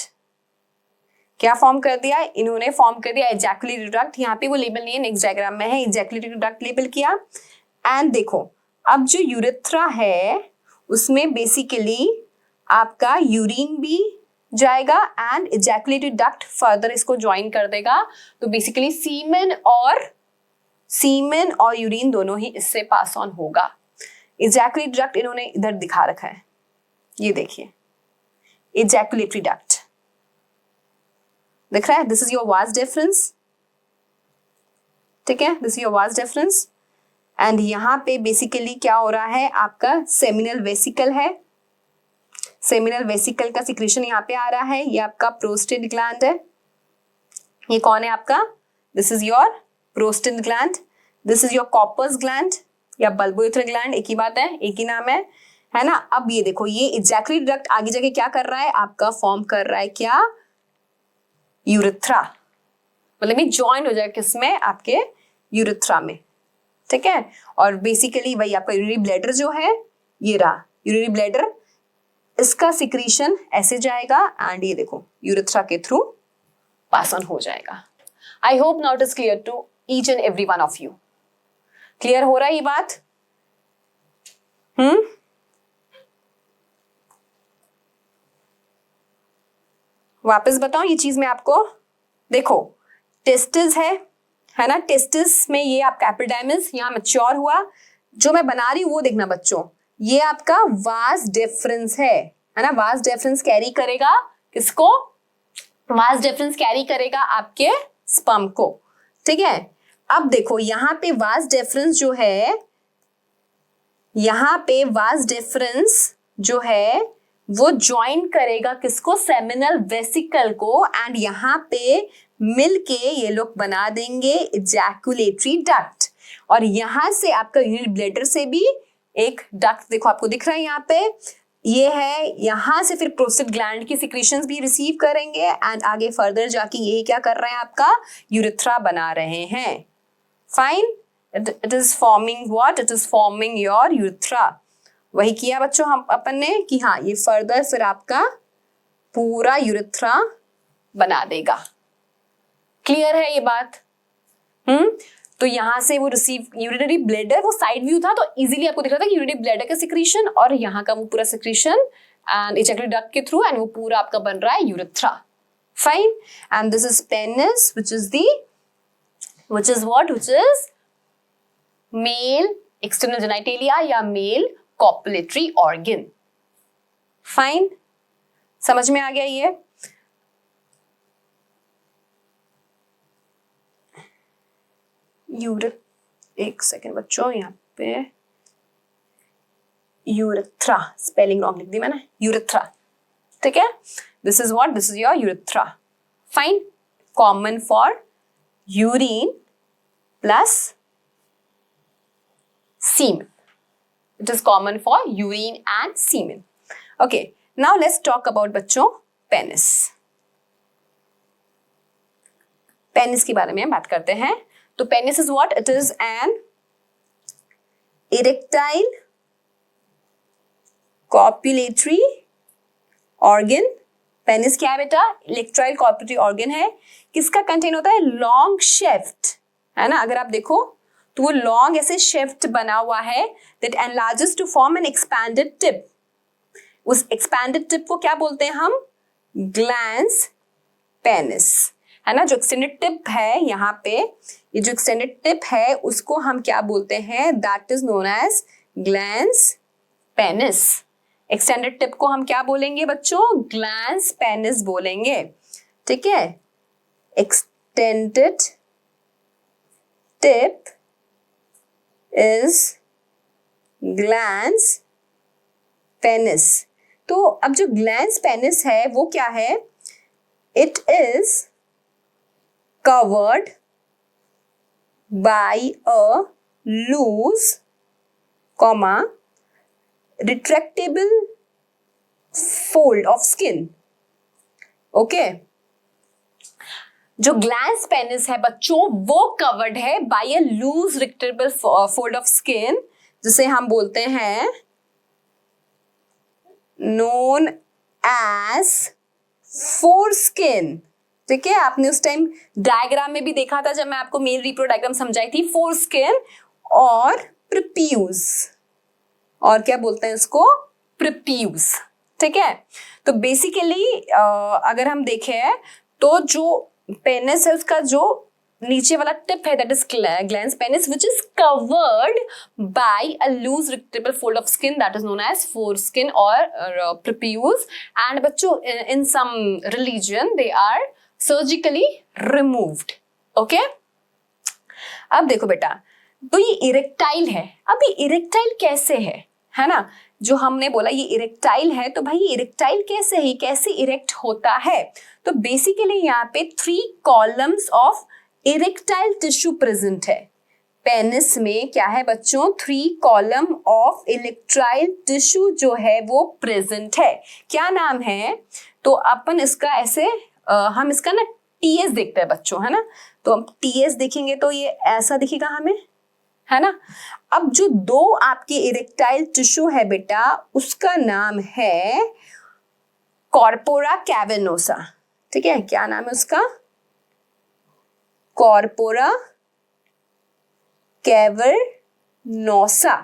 क्या फॉर्म कर दिया? इन्होंने फॉर्म कर दिया इजैकुलेटरी डक्ट। यहाँ पे वो लेबल नहीं है, नेक्स्ट डायग्राम में है, इजैकुलेटरी डक्ट लेबल किया। एंड देखो अब जो यूरेथ्रा है उसमें बेसिकली आपका यूरिन भी जाएगा एंड इजैकुलेटरी डक्ट फर्दर इसको ज्वाइन कर देगा। तो बेसिकली सीमेन और सीमेन और यूरिन दोनों ही इससे पास ऑन होगा। इजैकुलेटरी डक्ट इन्होंने इधर दिखा रखा है, ये देखिए इजैकुलेटरी डक्ट दिख रहा है, this is your vas deferens, ठीक है, this is your vas deferens. And यहाँ पे बेसिकली क्या हो रहा है, आपका सेमिनल वेसिकल है, सेमिनल वेसिकल का सिक्रीशन यहाँ पे आ रहा है, ये आपका प्रोस्टेट ग्लैंड है, ये कौन है आपका, this is your prostate gland, this is your Cowper's gland या बल्बोयूरेथ्रल ग्लैंड, एक ही बात है, एक ही नाम है ना। अब ये देखो, ये इजैकुलेटरी डक्ट आगे जाके क्या कर रहा है, आपका फॉर्म कर रहा है क्या, यूरेथ्रा, मतलब ये ज्वाइन हो जाएगा किसमें, आपके यूरेथ्रा में, ठीक है। और बेसिकली वही आपका यूरिनरी ब्लैडर जो है, ये रहा यूरिनरी ब्लैडर, इसका सिक्रीशन ऐसे जाएगा एंड ये देखो यूरेथ्रा के थ्रू पास ऑन हो जाएगा। I hope now it is clear to each and every one of you. Clear हो रहा है ये बात? वापस बताऊं ये चीज मैं आपको, देखो टेस्टिस है ना, टेस्टिस में ये आपका एपिडेमिस यहाँ मैच्योर हुआ, जो मैं बना रही हूँ वो देखना बच्चों, ये आपका वास डिफरेंस है ना, वास डिफरेंस कैरी करेगा किसको, वास डिफरेंस कैरी करेगा आपके स्पर्म को, ठीक है। अब देखो यहाँ पे वास डिफरेंस जो है, यहाँ पे वास डिफरेंस जो है वो ज्वाइन करेगा किसको, सेमिनल वेसिकल को, एंड यहाँ पे मिलके ये लोग बना देंगे इजैकुलेटरी डक्ट, और यहाँ से आपका यूरिनरी ब्लैडर से भी एक डक्ट देखो आपको दिख रहा है यहाँ पे, ये है, यहाँ से फिर प्रोस्टेट ग्लैंड की सिक्रीशंस भी रिसीव करेंगे एंड आगे फर्दर जाके ये क्या कर रहे हैं, आपका यूरेथ्रा बना रहे हैं। Fine, it is forming what, it is forming your urethra. वही किया बच्चों हम अपन ने कि हाँ ये फर्दर फिर आपका पूरा यूरेथ्रा बना देगा। क्लियर है ये बात? तो यहाँ से वो रिसीव यूरिनरी ब्लैडर, वो साइड व्यू था तो इजीली आपको दिख रहा था कि यूरिनरी ब्लैडर का सिक्रीशन और यहाँ का वो पूरा सिक्रीशन एंड इजैकुलेटरी डक्ट के थ्रू, एंड वो पूरा आपका बन रहा है urethra. Fine, and this is penis which is male external genitalia या मेल कॉपुलेटरी ऑर्गन। फाइन, समझ में आ गया ये? एक सेकेंड बच्चों, यहाँ पे यूरेथ्रा स्पेलिंग रॉन्ग लिख दी मैंने, यूरेथ्रा, ठीक है, this is what, this is your urethra. Fine, common for urine plus semen. It is common for urine and semen. Okay, now let's talk about बच्चों penis. Penis के बारे में बात करते हैं। तो penis is what? It is an erectile copulatory organ. Penis क्या है बेटा? Erectile copulatory organ है। किसका कंटेन होता है? Long shaft, है ना? अगर आप देखो तो वो लॉन्ग ऐसे शेफ्ट बना हुआ है that enlarges to form an expanded tip. उस expanded tip को क्या बोलते हैं हम? glans penis, है ना? जो extended tip है यहाँ पे, ये जो extended tip है उसको हम क्या बोलते हैं? that is known as glans penis. extended tip को हम क्या बोलेंगे बच्चों? glans penis बोलेंगे, ठीक है? extended tip is glans penis. तो अब जो glans penis है वो क्या है? It is covered by a loose, retractable fold of skin. Okay? जो ग्लैंस पेनिस है बच्चों वो कवर्ड है by a loose retractable fold of skin, जिसे हम बोलते हैं नोन एज फोरस्किन, ठीक है? आपने उस टाइम डायग्राम में भी देखा था जब मैं आपको मेल रिप्रो डायग्राम समझाई थी, फोरस्किन और प्रिप्यूज, और क्या बोलते हैं इसको? प्रिप्यूज, ठीक है? तो बेसिकली अगर हम देखें तो जो पेनिस है उसका जो नीचे वाला टिप है that is glans penis which is covered by a loose retractable fold of skin that is known as foreskin और प्रोप्यूज एंड बच्चों in some religion they are surgically removed. Okay, अब देखो बेटा, तो ये इरेक्टाइल है। अब ये इरेक्टाइल कैसे है ना, जो हमने बोला ये इरेक्टाइल है, तो भाई ये इरेक्टाइल कैसे है, कैसे इरेक्ट होता है? तो बेसिकली यहाँ पे 3 columns of erectile tissue present है। पेनिस में क्या है बच्चों? 3 कॉलम ऑफ इरेक्टाइल टिश्यू जो है वो प्रेजेंट है। क्या नाम है? तो अपन इसका ऐसे हम इसका ना टीएस देखते हैं बच्चों, है ना, तो हम टीएस देखेंगे तो ये ऐसा दिखेगा हमें, है ना। अब जो 2 आपके इरेक्टाइल टिश्यू है बेटा, उसका नाम है कॉर्पोरा कैवर्नोसा। ठीक है, क्या नाम है उसका? Corpora cavernosa.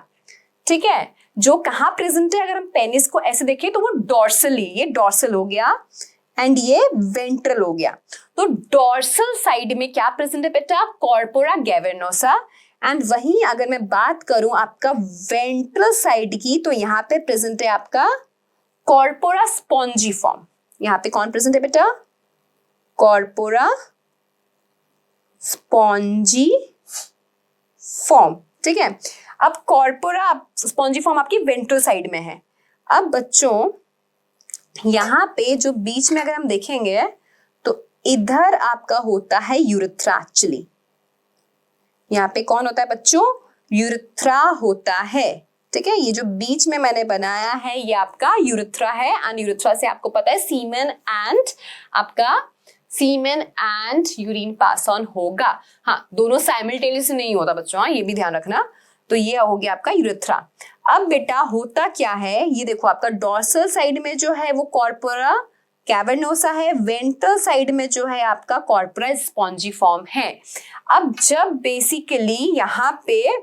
ठीक है, जो कहाँ प्रेजेंट है? अगर हम पेनिस को ऐसे देखें तो वो डॉर्सली, ये डॉर्सल हो गया एंड ये वेंट्रल हो गया। तो डॉर्सल साइड में क्या प्रेजेंट है बेटा? Corpora cavernosa. एंड वहीं अगर मैं बात करूं आपका वेंट्रल साइड की, तो यहाँ पे प्रेजेंट है आपका कॉर्पोरा स्पॉन्जीफॉर्म। यहाँ पे कौन प्रेजेंट है बेटा? Corpora spongiform. ठीक है, अब कॉर्पोरा स्पॉन्जीफॉर्म आपकी वेंट्रल साइड में है। अब बच्चों यहाँ पे जो बीच में अगर हम देखेंगे तो इधर आपका होता है यूरेथ्रा। एक्चुअली यहाँ पे कौन होता है बच्चों? यूरेथ्रा होता है। ठीक है, ये जो बीच में मैंने बनाया है ये आपका यूरेथ्रा है एंड यूरेथ्रा से आपको पता है Seaman and urine pass on होगा। हाँ, दोनों साइमल्टेनियस नहीं होता बच्चों, हाँ, ये भी ध्यान रखना। तो ये हो गया आपका यूरेथ्रा। अब बेटा होता क्या है, ये देखो आपका डॉर्सल साइड में जो है वो कॉर्पोरा कैवर्नोसा है, वेंट्रल साइड में जो है आपका कॉर्पोरा स्पॉन्जीफॉर्म है। अब जब बेसिकली यहाँ पे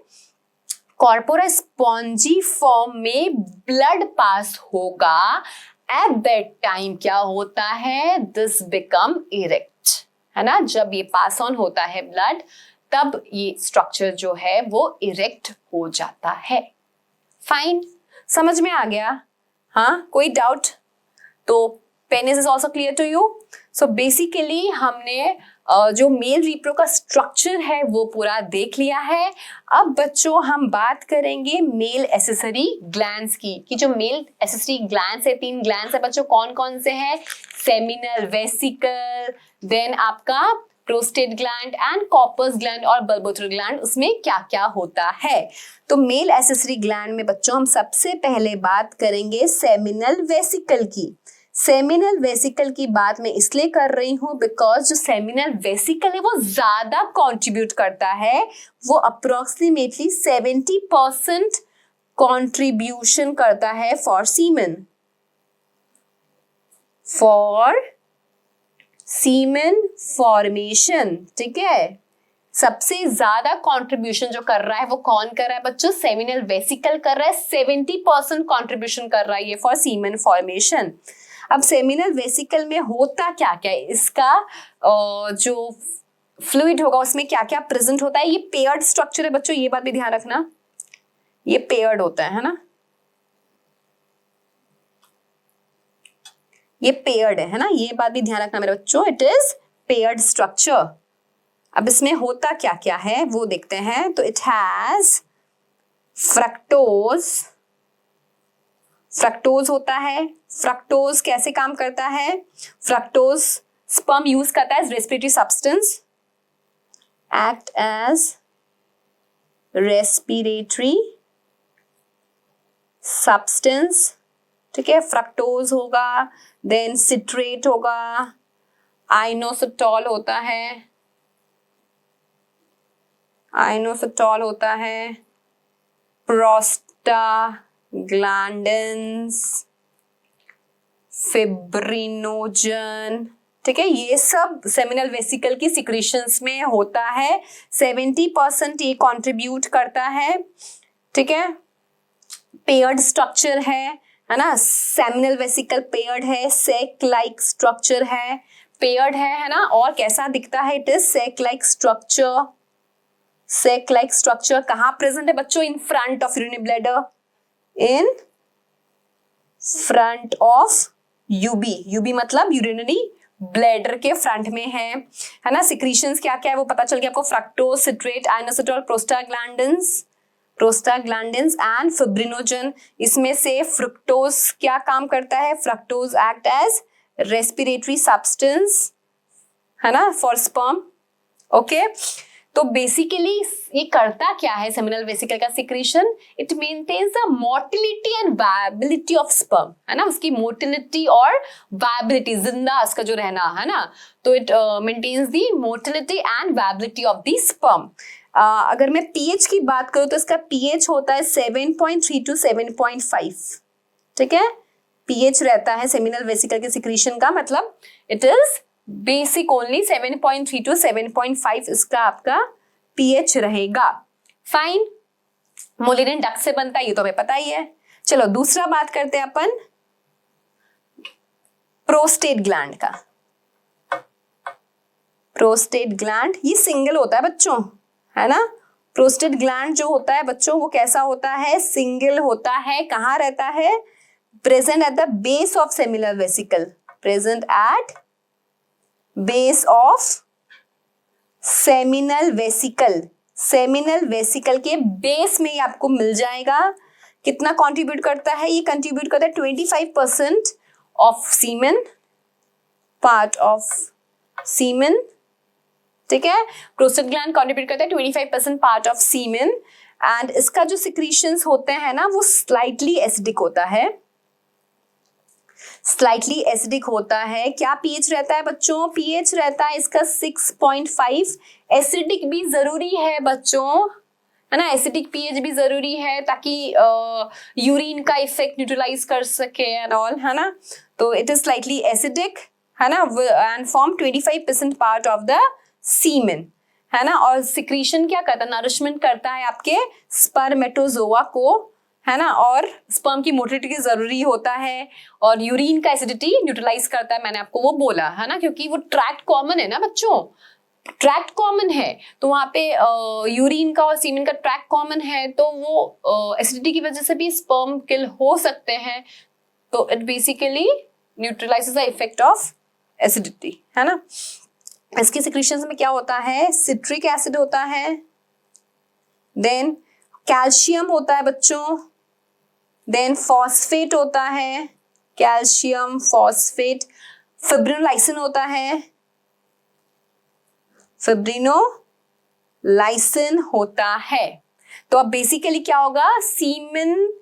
कॉर्पोरा स्पॉन्जीफॉर्म में ब्लड पास होगा, एट दैट टाइम क्या होता है? दिस बिकम इरेक्ट, है ना। जब ये पास ऑन होता है ब्लड, तब ये स्ट्रक्चर जो है वो इरेक्ट हो जाता है। फाइन, समझ में आ गया? हाँ, कोई डाउट? तो penis is also clear to you. So basically हमने जो मेल रिप्रो का स्ट्रक्चर है वो पूरा देख लिया है। अब बच्चों हम बात करेंगे मेल एसेसरी ग्लैंड्स की, कि जो मेल एसेसरी ग्लैंड्स है, 3 ग्लैंड्स है बच्चों, कौन कौन से हैं? सेमिनल वेसिकल, देन आपका prostate gland and Cowper's gland और बल्बोथेरल ग्लैंड। उसमें क्या क्या होता है? तो मेल एसेसरी ग्लैंड में बच्चों हम सबसे पहले बात करेंगे सेमिनल वेसिकल की। सेमिनल वेसिकल की बात मैं इसलिए कर रही हूं बिकॉज जो सेमिनल वेसिकल है वो ज्यादा कंट्रीब्यूट करता है, वो अप्रोक्सीमेटली 70% कंट्रीब्यूशन करता है फॉर सीमेन फॉर्मेशन। ठीक है, सबसे ज्यादा कंट्रीब्यूशन जो कर रहा है वो कौन कर रहा है बच्चों? सेमिनल वेसिकल कर रहा है, 70% कंट्रीब्यूशन कर रहा है ये फॉर सीमेन फॉर्मेशन। अब सेमिनल वेसिकल में होता क्या क्या है? इसका जो फ्लूइड होगा उसमें क्या क्या प्रेजेंट होता है? ये पेयर्ड स्ट्रक्चर है बच्चों, ये बात भी ध्यान रखना, ये पेयर्ड होता है ना, ये पेयर्ड है ना, ये बात भी ध्यान रखना मेरे बच्चों, इट इज पेयर्ड स्ट्रक्चर। अब इसमें होता क्या क्या है वो देखते हैं। तो इट हैज फ्रक्टोज होता है। फ्रक्टोज कैसे काम करता है? फ्रक्टोज स्पर्म यूज करता है as respiratory substance, act as respiratory substance. ठीक है, फ्रक्टोज होगा, देन सिट्रेट होगा, आइनोसिटॉल होता है, प्रोस्टाग्लैंडिन्स, फिब्रिनोजन। ठीक है, ये सब सेमिनल वेसिकल की सिक्रीशंस में होता है, 70% ये कंट्रीब्यूट करता है। ठीक है, पेयर्ड स्ट्रक्चर है ना, सेमिनल वेसिकल पेयर्ड है, सेक लाइक स्ट्रक्चर है, पेयर्ड है ना, और कैसा दिखता है, it is sac like structure. Sac like structure कहाँ प्रेजेंट है बच्चों, in front of urinary bladder, in front of UB, UB मतलब यूरिनरी ब्लैडर के फ्रंट में है ना। सिक्रीशंस क्या क्या है वो पता चल गया आपको, fructose, citrate, inositol, prostaglandins and fibrinogen. इसमें से फ्रुक्टोज क्या काम करता है, fructose act as respiratory substance, है ना, फॉर स्पर्म। ओके, तो बेसिकली ये करता क्या है सेमिनल वेसिकल का secretion, it maintains the motility and viability of sperm, है ना, उसकी मोटिलिटी और वायबिलिटी, जिंदा उसका जो रहना, है ना, तो it maintains the motility and viability of the sperm. अगर मैं पीएच की बात करूं तो इसका पीएच होता है 7.3 to 7.5, ठीक है, पीएच रहता है सेमिनल वेसिकल के सिक्रीशन का, मतलब it is basic only 7.3 to 7.5 इसका आपका पीएच रहेगा। फाइन, मोलिनिन डक्ट से बनता है, ये तो हमें पता ही है। चलो दूसरा बात करते हैं अपन प्रोस्टेट ग्लैंड का। प्रोस्टेट ग्लैंड ये सिंगल होता है बच्चों, है ना। प्रोस्टेट ग्लैंड जो होता है बच्चों वो कैसा होता है, सिंगल होता है। कहाँ रहता है, present at the base of seminal vesicle, present at base of seminal vesicle, seminal vesicle के बेस में ही आपको मिल जाएगा। कितना कंट्रीब्यूट करता है, ये कंट्रीब्यूट करता है 25% ऑफ सीमेन, पार्ट ऑफ सीमेन, ठीक है। प्रोस्टेट ग्लैंड कंट्रीब्यूट करता है 25% पार्ट ऑफ सीमेन, एंड इसका जो सिक्रीशंस होते हैं ना वो स्लाइटली एसिडिक होता है, स्लाइटली एसिडिक होता है। क्या पीएच रहता है बच्चों, पीएच रहता है इसका 6.5। एसिडिक भी जरूरी है बच्चों, है ना, एसिडिक पीएच भी जरूरी है ताकि यूरिन का इफेक्ट न्यूट्रलाइज कर सके एंड ऑल, है ना। तो इट इज स्लाइटली एसिडिक, है ना, and form 25% part of the semen, है ना। और सिक्रीशन क्या करता है, नरिशमेंट करता है आपके स्पर्मेटोजोआ को, है ना, और स्पर्म की मोटिलिटी जरूरी होता है, और यूरिन का एसिडिटी न्यूट्रलाइज करता है, मैंने आपको वो बोला, है ना, क्योंकि वो ट्रैक्ट कॉमन है ना बच्चों, ट्रैक्ट कॉमन है, तो वहाँ पे यूरिन का और सीमेन का ट्रैक्ट कॉमन है, तो वो एसिडिटी की वजह से भी स्पर्म किल हो सकते हैं, तो it basically neutralises the effect of acidity, है ना। इसकी सिक्रीशंस में क्या होता है, सिट्रिक एसिड होता है, देन कैल्शियम होता है बच्चों, देन फॉस्फेट होता है, कैल्शियम फॉस्फेट, फिब्रिनोलाइसिन होता है, फिब्रिनोलाइसिन होता है। तो अब बेसिकली क्या होगा, सीमेन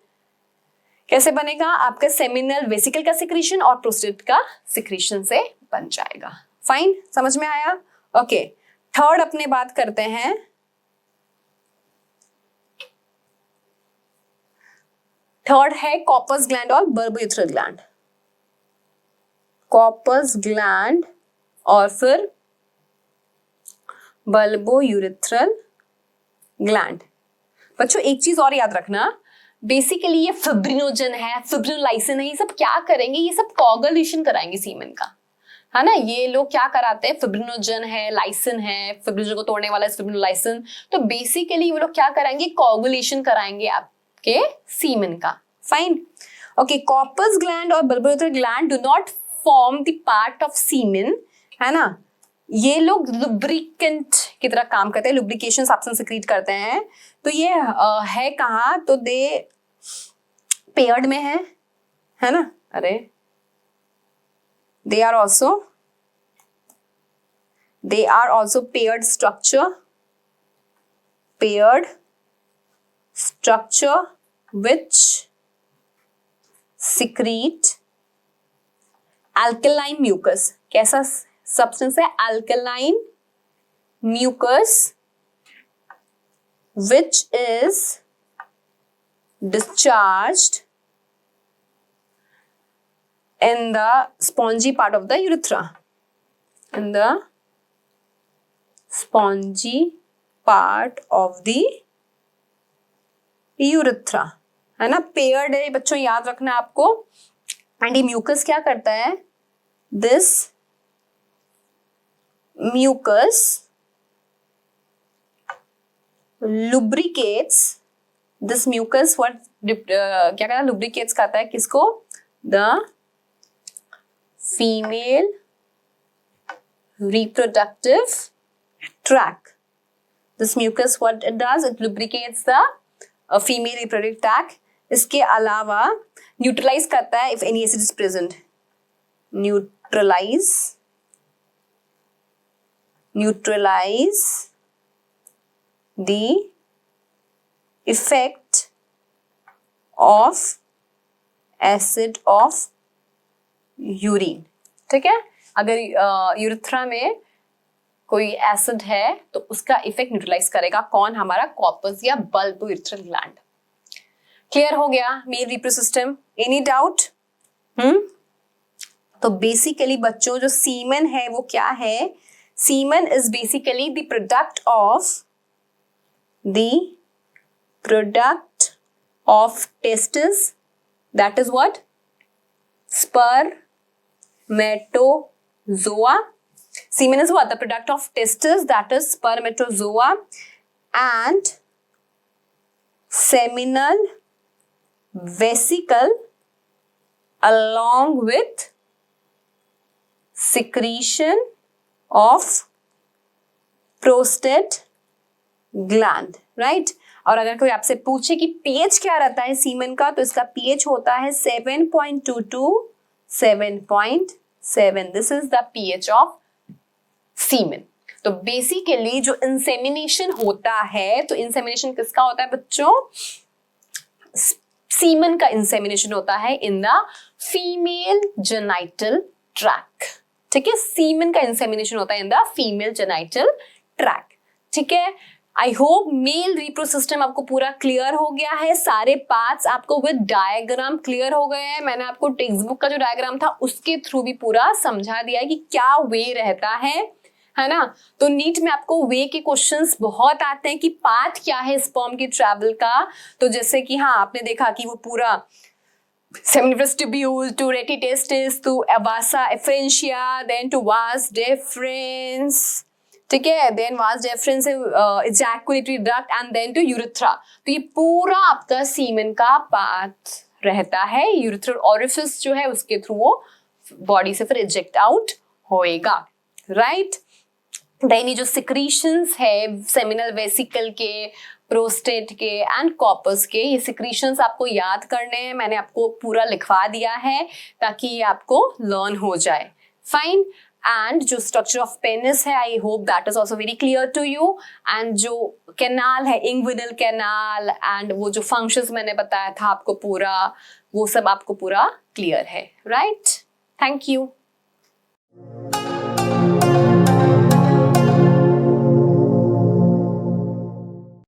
कैसे बनेगा, आपका सेमिनल वेसिकल का सिक्रीशन और प्रोस्टेट का सिक्रीशन से बन जाएगा। फाइन, समझ में आया। ओके, थर्ड अपने बात करते हैं थर्ड है कॉर्पस ग्लैंड और बल्बोयूरेथ्रल ग्लैंड। कॉर्पस ग्लैंड और फिर बल्बोयूरेथ्रल ग्लैंड। बच्चों एक चीज और याद रखना, बेसिकली ये फिब्रिनोजन है, फिब्रिनोलाइसिन है, ये सब क्या करेंगे, ये सब कोगुलेशन कराएंगे सीमेन का, है ना। ये लोग क्या कराते हैं, फिब्रिनोजन है, लाइसिन है, फिब्रिनोजन को तोड़ने वाला है फिब्रिनोलाइसिन, तो बेसिकली वो लोग क्या कराएंगे, कोगुलेशन कराएंगे आपके सीमेन का। Fine, okay. कॉर्पस ग्लैंड और bulbourethral gland do not form the part of semen, है ना। ये लोग लुब्रिकेंट की तरह काम करते हैं, लुब्रिकेशन सब्सटेंस सिक्रीट करते हैं। तो ये है कहाँ, तो दे पेयर्ड में है ना, अरे they are also paired structure which secrete alkaline mucus। कैसा सब्सटेंस है, alkaline mucus which is discharged in the spongy part of the urethra, in the spongy part of the urethra, है ना। पेयर्ड है बच्चों, याद रखना आपको। एंड ये म्यूकस क्या करता है, this mucus lubricates this mucus what क्या कहता है lubricates कहता है किसको the female reproductive tract. This mucus what it does, it lubricates the female reproductive tract. इसके अलावा न्यूट्रलाइज करता है if any acid is present. Neutralize the effect of acid of urine. ठीक है, अगर यूरिथ्रा में कोई एसिड है तो उसका इफेक्ट न्यूट्रलाइज करेगा कौन, हमारा कॉर्पस या बल्ब यूरिथ्रल ग्लैंड. क्लियर हो गया male repro system? Any doubt? तो बेसिकली बच्चों जो सीमन है वो क्या है? Semen is basically the product of testis, that is what? spermatozoa. Semen is what? The product of testes, that is spermatozoa, and seminal vesicle along with secretion of prostate gland, right? और अगर कोई आपसे पूछे कि pH क्या रहता है semen का, तो इसका pH होता है 7.2 to 7.7. This is the pH of semen. तो बेसिकली जो इंसेमिनेशन होता है, तो इंसेमिनेशन किसका होता है बच्चों? सीमन का इंसेमिनेशन होता है in the female genital tract. ठीक है, सीमन का इंसेमिनेशन होता है in the female genital tract. ठीक है, I hope male repro system आपको पूरा क्लियर हो गया है. सारे पार्ट्स आपको विद डायग्राम क्लियर हो गए हैं. मैंने आपको टेक्स्ट बुक का जो डायग्राम था उसके थ्रू भी पूरा समझा दिया है कि क्या वे रहता है ना. तो नीट में आपको वे के क्वेश्चंस बहुत आते हैं कि पाथ क्या है स्पर्म की ट्रैवल का. तो जैसे कि हाँ आपने देखा कि वो पूरा seminiferous tubule to retitestis to avasa efferentia then to vas deferens. ठीक है, then vas deferens ejaculatory duct and then to urethra. तो ये पूरा आपका सीमेन का पाथ रहता है. यूरिथ्रल ओरिफिस जो है उसके थ्रू वो बॉडी से फिर इजेक्ट आउट होएगा, राइट. देन ये जो सिक्रीशंस है सेमिनल वेसिकल के, प्रोस्टेट के एंड कॉर्पस के, ये सिक्रीशंस आपको याद करने हैं. मैंने आपको पूरा लिखवा दिया है ताकि ये आपको लर्न हो जाए. फाइन. एंड जो स्ट्रक्चर ऑफ पेनिस है, I hope that is also very clear to you. And जो कैनाल है, इंग्विनल कैनाल, एंड वो जो फंक्शंस मैंने बताया था आपको पूरा, वो सब आपको पूरा क्लियर है, राइट. Thank you.